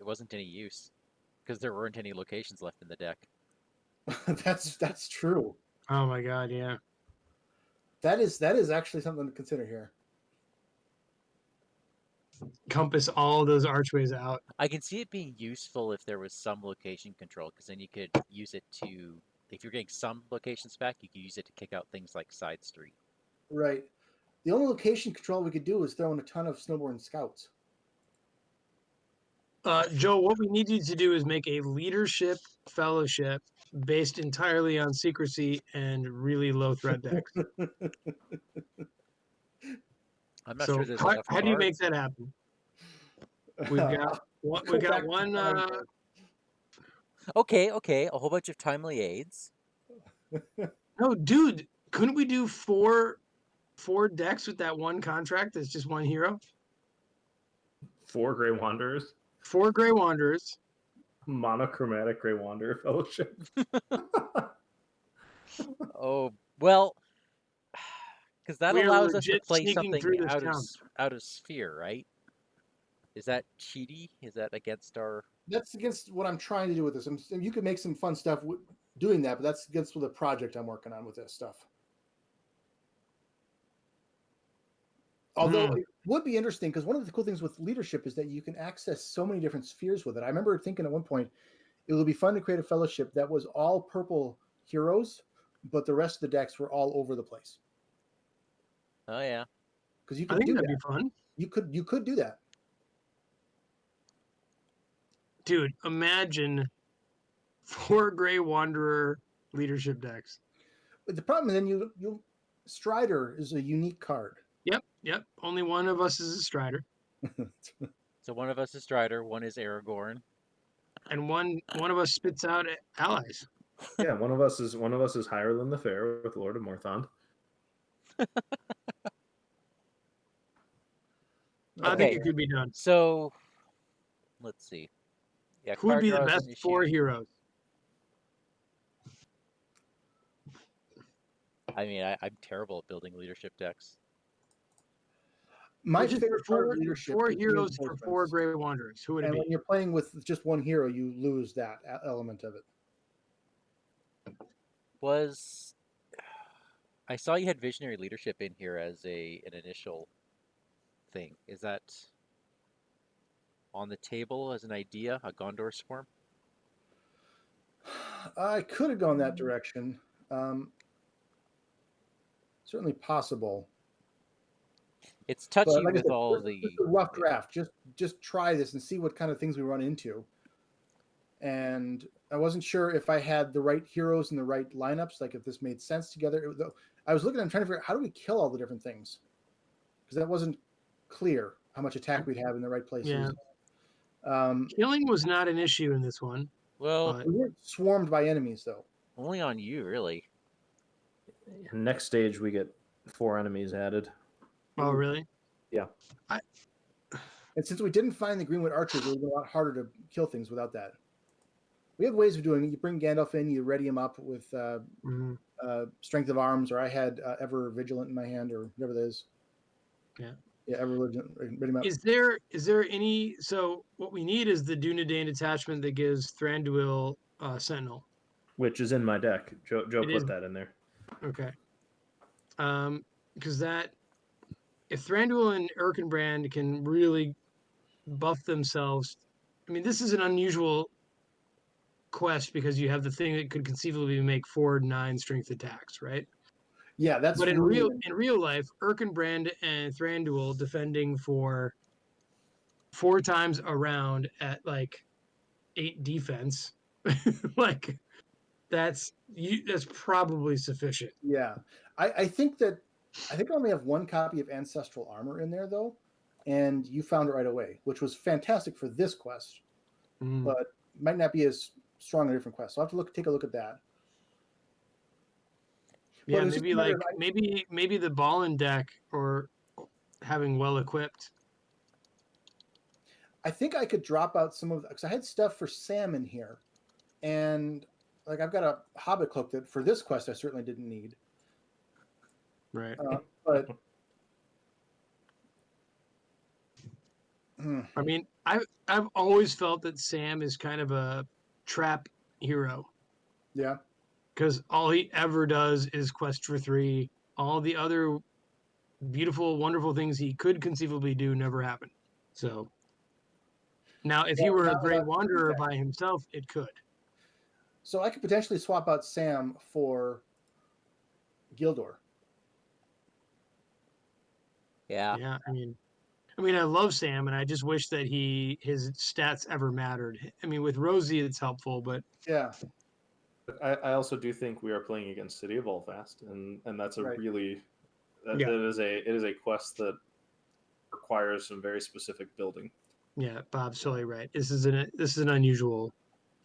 use because there weren't any locations left in the deck. that's true. Oh my god, yeah. That is actually something to consider here. Compass all those archways out. I can see it being useful if there was some location control, because then you could use it to, if you're getting some locations back, you could use it to kick out things like Side Street. Right. The only location control we could do is throw in a ton of Snowborn scouts. Joe, what we need you to do is make a leadership fellowship based entirely on secrecy and really low threat decks. I'm not So sure there's how enough do you make cards. that happen? We've got one. We got one. Okay, a whole bunch of timely aids. No, dude, couldn't we do four decks with that one contract? That's just one hero. 4 Grey Wanderers. 4 Grey Wanderers. Monochromatic Grey Wanderer Fellowship. Oh, well, because that We are allows us to legit play sneaking something through this out town. of sphere, right? Is that cheaty? Is that against our? That's against what I'm trying to do with this. You could make some fun stuff doing that, but that's against the project I'm working on with this stuff. Although it would be interesting, because one of the cool things with leadership is that you can access so many different spheres with it. I remember thinking at one point it would be fun to create a fellowship that was all purple heroes, but the rest of the decks were all over the place. Oh yeah. Because you I could think do that'd that. be fun. You could do that. Dude, imagine 4 Grey Wanderer leadership decks. But the problem is then you Strider is a unique card. Yep. Only one of us is a Strider. So one of us is Strider, one is Aragorn. And one of us spits out allies. Yeah, one of us is Hyrule the Fair with Lord of Morthond. I think it could be done. So let's see. Yeah, Who would card be the draw is an best 4 issue. heroes? I mean, I'm terrible at building leadership decks. My Just favorite part of 4 leadership is heroes being for 4 boyfriends. Grey Wanderers. Who would it And be? when you're playing with just one hero, you lose that element of it. I saw you had visionary leadership in here as an initial thing. Is that on the table as an idea, a Gondor swarm? I could have gone that direction. Certainly possible. It's touchy But like I with said, all this the is a rough draft. Just try this and see what kind of things we run into. and I wasn't sure if I had the right heroes in the right lineups, like if this made sense together. I was looking and trying to figure out how do we kill all the different things, because that wasn't clear how much attack we'd have in the right places. Yeah. Killing was not an issue in this one. Well, but We weren't swarmed by enemies, though. only on you, really. Next stage, we get 4 enemies added. oh, really? Yeah. And since we didn't find the Greenwood archers, it would be a lot harder to kill things without that. We have ways of doing it. You bring Gandalf in, you ready him up with strength of arms, or I had ever vigilant in my hand, or whatever that is. Yeah. Yeah, ever ready him up. Is there any? So what we need is the Dunedain attachment that gives Thranduil Sentinel. Which is in my deck. Joe It put is. that in there. Okay. Because that, if Thranduil and Erkenbrand can really buff themselves, I mean, this is an unusual quest because you have the thing that could conceivably make 4/9 strength attacks, right? Yeah, that's. But in really real life, Erkenbrand and Thranduil defending for 4 times a round at like 8 defense, like that's probably sufficient. Yeah, I think I only have one copy of Ancestral Armor in there though, and you found it right away, which was fantastic for this quest, but might not be as strong in a different quest. So I'll have to take a look at that. Yeah, maybe the Ballin deck or having well equipped. I think I could drop out some of because I had stuff for Sam in here, and like I've got a Hobbit cloak that for this quest I certainly didn't need. Right. But I mean, I've always felt that Sam is kind of a trap hero. Yeah. Because all he ever does is quest for 3. All the other beautiful, wonderful things he could conceivably do never happen. So now, if he were a great wanderer by himself, it could. So I could potentially swap out Sam for Gildor. Yeah. Yeah, I mean, I love Sam, and I just wish that his stats ever mattered. I mean, with Rosie, it's helpful, but yeah. I also do think we are playing against City of Ulfast, and that's a really it is a quest that requires some very specific building. Yeah, Bob's totally right. This is an unusual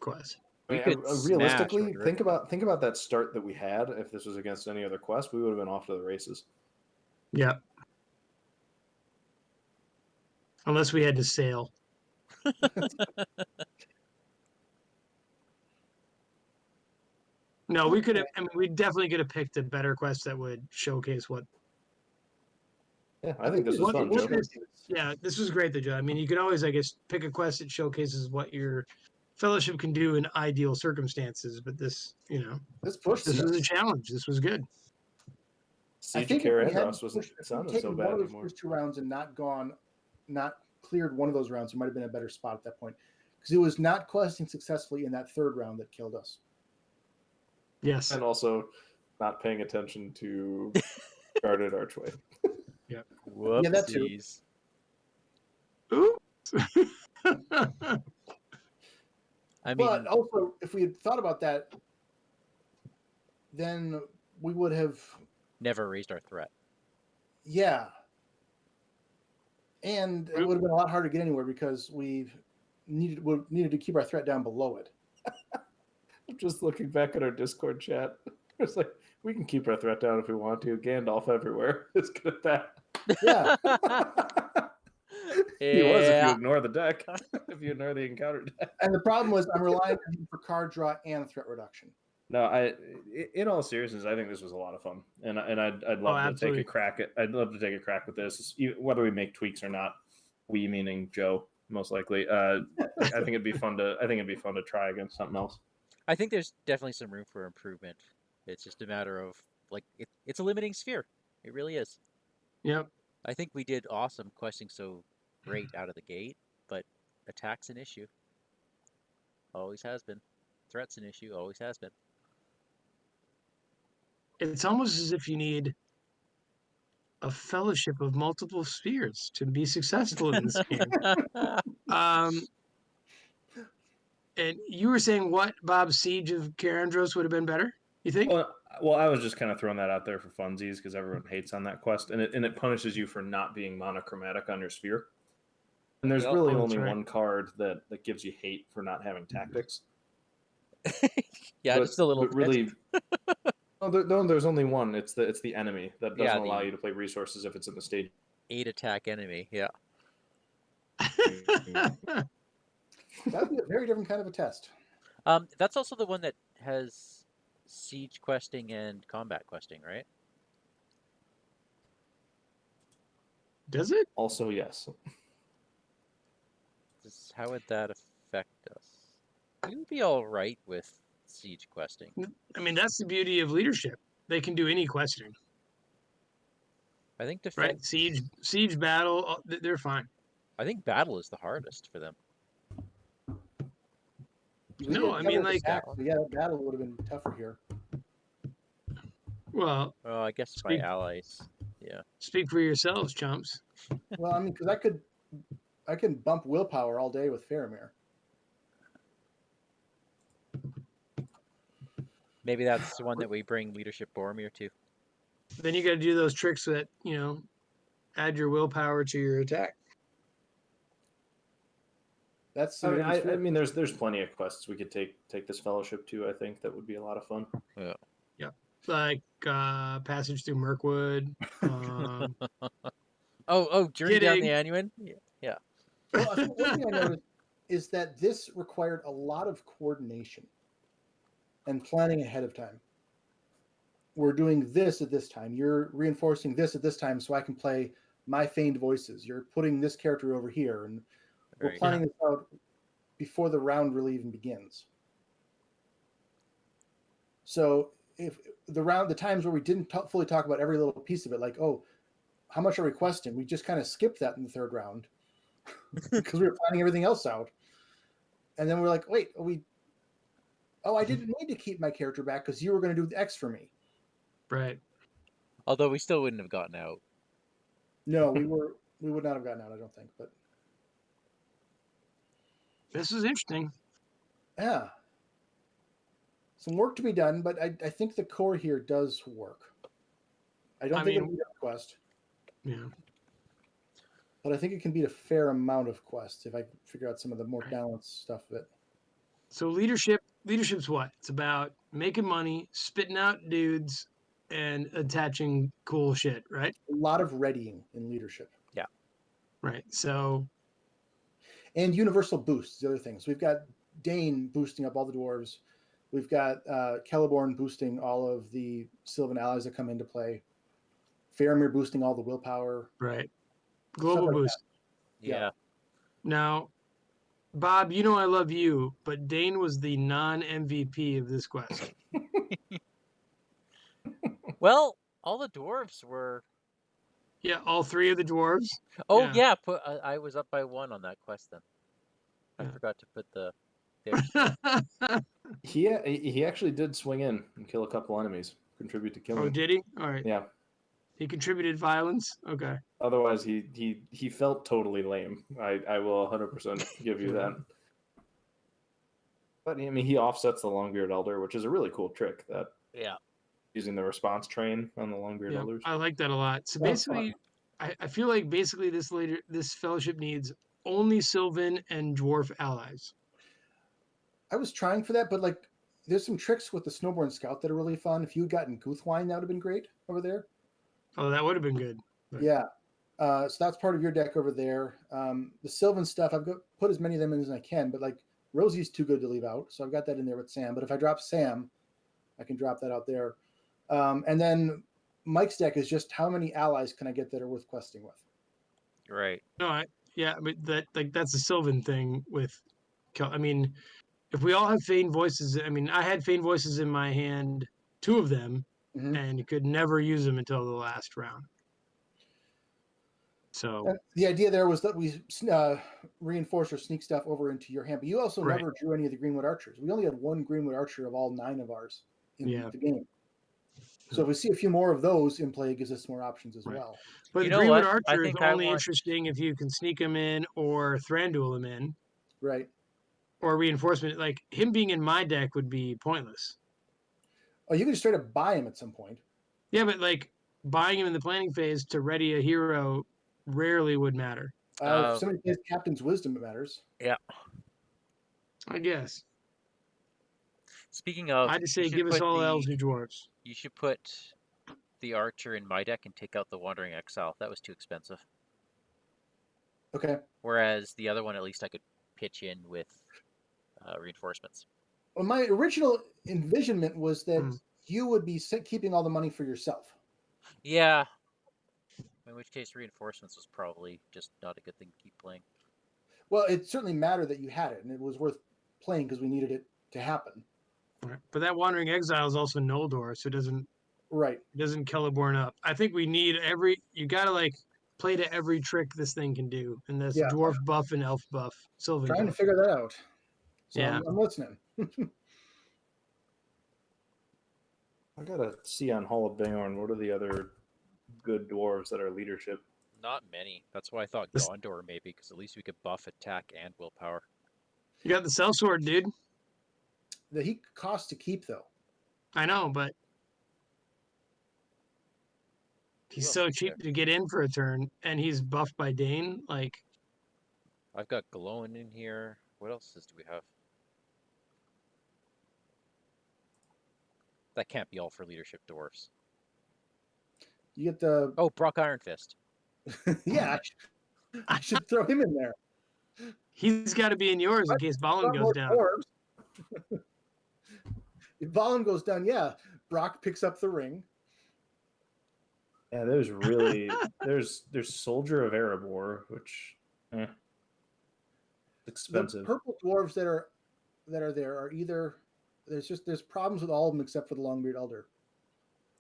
quest. I mean, realistically, think about that start that we had. If this was against any other quest, we would have been off to the races. Yeah. Unless we had to sail. No, we could have. I mean, we definitely could have picked a better quest that would showcase what. Yeah, I think this was fun. This was great, though, Joe. I mean, you could always, I guess, pick a quest that showcases what your fellowship can do in ideal circumstances. But this, this was a challenge. This was good. Siege of Caradhras wasn't sounding so bad anymore. First 2 rounds and not cleared one of those rounds, it might have been a better spot at that point because it was not questing successfully in that 3rd round that killed us. Yes, and also not paying attention to guarded archway. Yeah. Whoopsies. Yeah, that too. Oops. But also, if we had thought about that, then we would have never raised our threat. Yeah. And it would have been a lot harder to get anywhere because we needed to keep our threat down below it. I'm just looking back at our Discord chat. It's like, we can keep our threat down if we want to. Gandalf everywhere. It's good at that. Yeah. He was if you ignore the deck. If you ignore the encounter deck. And the problem was I'm relying on him for card draw and threat reduction. No, in all seriousness, I think this was a lot of fun, and I'd love to take a crack at. I'd love to take a crack with this, whether we make tweaks or not. We meaning Joe, most likely. I think it'd be fun to. I think it'd be fun to try against something else. I think there's definitely some room for improvement. It's just a matter of it's a limiting sphere. It really is. Yep. I think we did awesome questing so great out of the gate, but attack's an issue. Always has been. Threat's an issue. Always has been. It's almost as if you need a fellowship of multiple spheres to be successful in this game. And you were saying what, Bob? Siege of Karandros would have been better, you think? Well, I was just kind of throwing that out there for funsies because everyone hates on that quest, and it punishes you for not being monochromatic on your sphere. And there's really only one card that gives you hate for not having tactics. Yeah, just a little. But really, there's only one. It's the enemy that doesn't allow you to play resources if it's in the stage. 8 attack enemy. Yeah. That would be a very different kind of a test. That's also the one that has siege questing and combat questing, right? Does it? Also, yes. How would that affect us? We would be all right with siege questing. I mean, that's the beauty of leadership. They can do any questing. I think right? Siege, battle, they're fine. I think battle is the hardest for them. No, I mean, like, yeah, battle would have been tougher here. Well, I guess by allies. Yeah. Speak for yourselves, chumps. Well, I mean, because I can bump willpower all day with Faramir. Maybe that's the one that we bring Leadership Boromir to. Then you got to do those tricks that, add your willpower to your attack. That's. I mean, there's plenty of quests we could take this fellowship to. I think that would be a lot of fun. Yeah. Yeah, like passage through Mirkwood. Journey down the Annuin. Yeah. Well, I think one thing I noticed is that this required a lot of coordination and planning ahead of time. We're doing this at this time. You're reinforcing this at this time so I can play my feigned voices. You're putting this character over here, and we're planning this out before the round really even begins. So if the times where we didn't fully talk about every little piece of it, like, oh, how much are we requesting? We just kind of skipped that in the third round because we were planning everything else out. And then we're like, wait, I didn't need to keep my character back because you were going to do the X for me. Right. Although we still wouldn't have gotten out. No, we would not have gotten out, I don't think. But this is interesting. Yeah. Some work to be done, but I think the core here does work. I don't think it'll beat a quest. Yeah. But I think it can beat a fair amount of quests if I figure out some of the more balanced stuff of it. So leadership's what? It's about making money, spitting out dudes, and attaching cool shit, right? A lot of readying in leadership. Yeah. Right. So. And universal boosts, the other things. We've got Dane boosting up all the dwarves. We've got Celeborn boosting all of the Sylvan allies that come into play. Faramir boosting all the willpower. Right. Global boost. Yeah. Now, Bob, I love you, but Dane was the non-MVP of this quest. Well, all the dwarves were. Yeah, all 3 of the dwarves. Oh yeah, I was up by 1 on that quest then. I forgot to put the. He actually did swing in and kill a couple enemies, contribute to killing. Oh, did he? All right. Yeah. He contributed violence. Okay. Otherwise, he felt totally lame. I will 100% give you that. But I mean, he offsets the Longbeard Elder, which is a really cool trick. That using the response train on the Longbeard Elders. I like that a lot. So basically, I feel like basically this fellowship needs only Sylvan and Dwarf allies. I was trying for that, but like, there's some tricks with the Snowborn Scout that are really fun. If you had gotten Guthwine, that would have been great over there. Oh, that would have been good. But... Yeah. So that's part of your deck over there. The Sylvan stuff, I've put as many of them in as I can, but like Rosie's too good to leave out. So I've got that in there with Sam. But if I drop Sam, I can drop that out there. And then Mike's deck is just how many allies can I get that are worth questing with? Right. No, but that's a Sylvan thing with, I mean, if we all have Feigned Voices, I mean, I had Feigned Voices in my hand, 2 of them, and could never use them until the last round. So the idea there was that we reinforce or sneak stuff over into your hand, but you also never drew any of the Greenwood Archers. We only had 1 Greenwood Archer of all 9 of ours in the game. So if we see a few more of those in play, it gives us more options as well. But the Greenwood Archer is only interesting if you can sneak him in or Thranduil him in. Right. or reinforcement. Like him being in my deck would be pointless. Oh, you can just straight up buy him at some point. Yeah, but like buying him in the planning phase to ready a hero rarely would matter. If somebody plays Captain's Wisdom, it matters. Yeah. I guess. Speaking of, I just say give us all elves or dwarves. You should put the archer in my deck and take out the Wandering Exile. That was too expensive. Okay. Whereas the other one, at least I could pitch in with reinforcements. Well, my original envisionment was that you would be keeping all the money for yourself. Yeah. In which case, reinforcements was probably just not a good thing to keep playing. Well, it certainly mattered that you had it, and it was worth playing because we needed it to happen. Right. But that Wandering Exile is also Noldor, so it doesn't Celeborn up. I think we need you gotta like play to every trick this thing can do, and that's dwarf buff and elf buff. Sylvan Trying buff. to figure that out. So yeah, I'm listening. I gotta see on Hall of Beorn what are the other good dwarves that are leadership. Not many. That's why I thought Gondor maybe, because at least we could buff attack and willpower. You got the sellsword, dude. He costs to keep though. I know, but he's so cheap to get in for a turn, and he's buffed by Dane. Like, I've got Glowing in here. What else do we have? That can't be all for leadership dwarfs. You get the Brock Ironfist. yeah, I should throw him in there. He's got to be in yours in case Balin goes down. If Balin goes down, Brock picks up the ring. Yeah, there's really there's Soldier of Erebor, which expensive. The purple dwarves that are there are either there's problems with all of them except for the Longbeard Elder.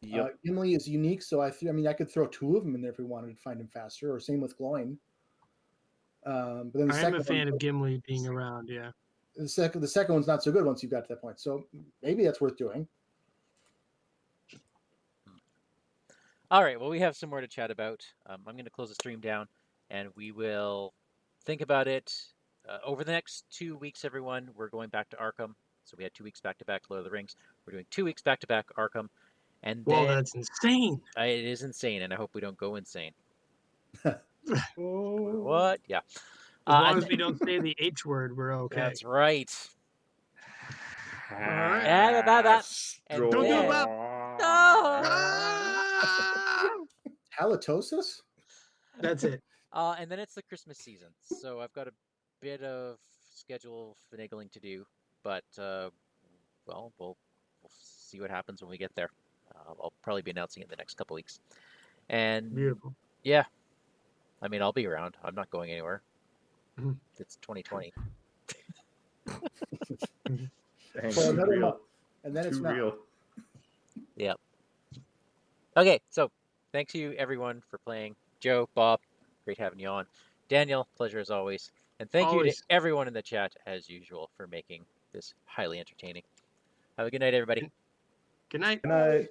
Yep. Gimli is unique, so I could throw two of them in there if we wanted to find him faster, or same with Glowing. But then I'm a fan of Gimli being around. Yeah. The second one's not so good once you've got to that point. So maybe that's worth doing. All right. Well, we have some more to chat about. I'm going to close the stream down, and we will think about it over the next 2 weeks. Everyone, we're going back to Arkham. So we had 2 weeks back to back Lord of the Rings. We're doing 2 weeks back to back Arkham, and then that's insane. It is insane, and I hope we don't go insane. What? Yeah. As long as we don't say the H word, we're okay. That's right. All right. And don't do it, Bob. Halitosis? That's it. And then it's the Christmas season, so I've got a bit of schedule finagling to do, but we'll see what happens when we get there. I'll probably be announcing it in the next couple weeks. And beautiful. Yeah, I mean, I'll be around. I'm not going anywhere. Mm-hmm. It's 2020. For another month, and then it's not real. Yep. Okay, so thanks to you everyone for playing. Joe, Bob, great having you on. Daniel, pleasure as always. And thank you to everyone in the chat, as usual, for making this highly entertaining. Have a good night, everybody. Good night. Good night.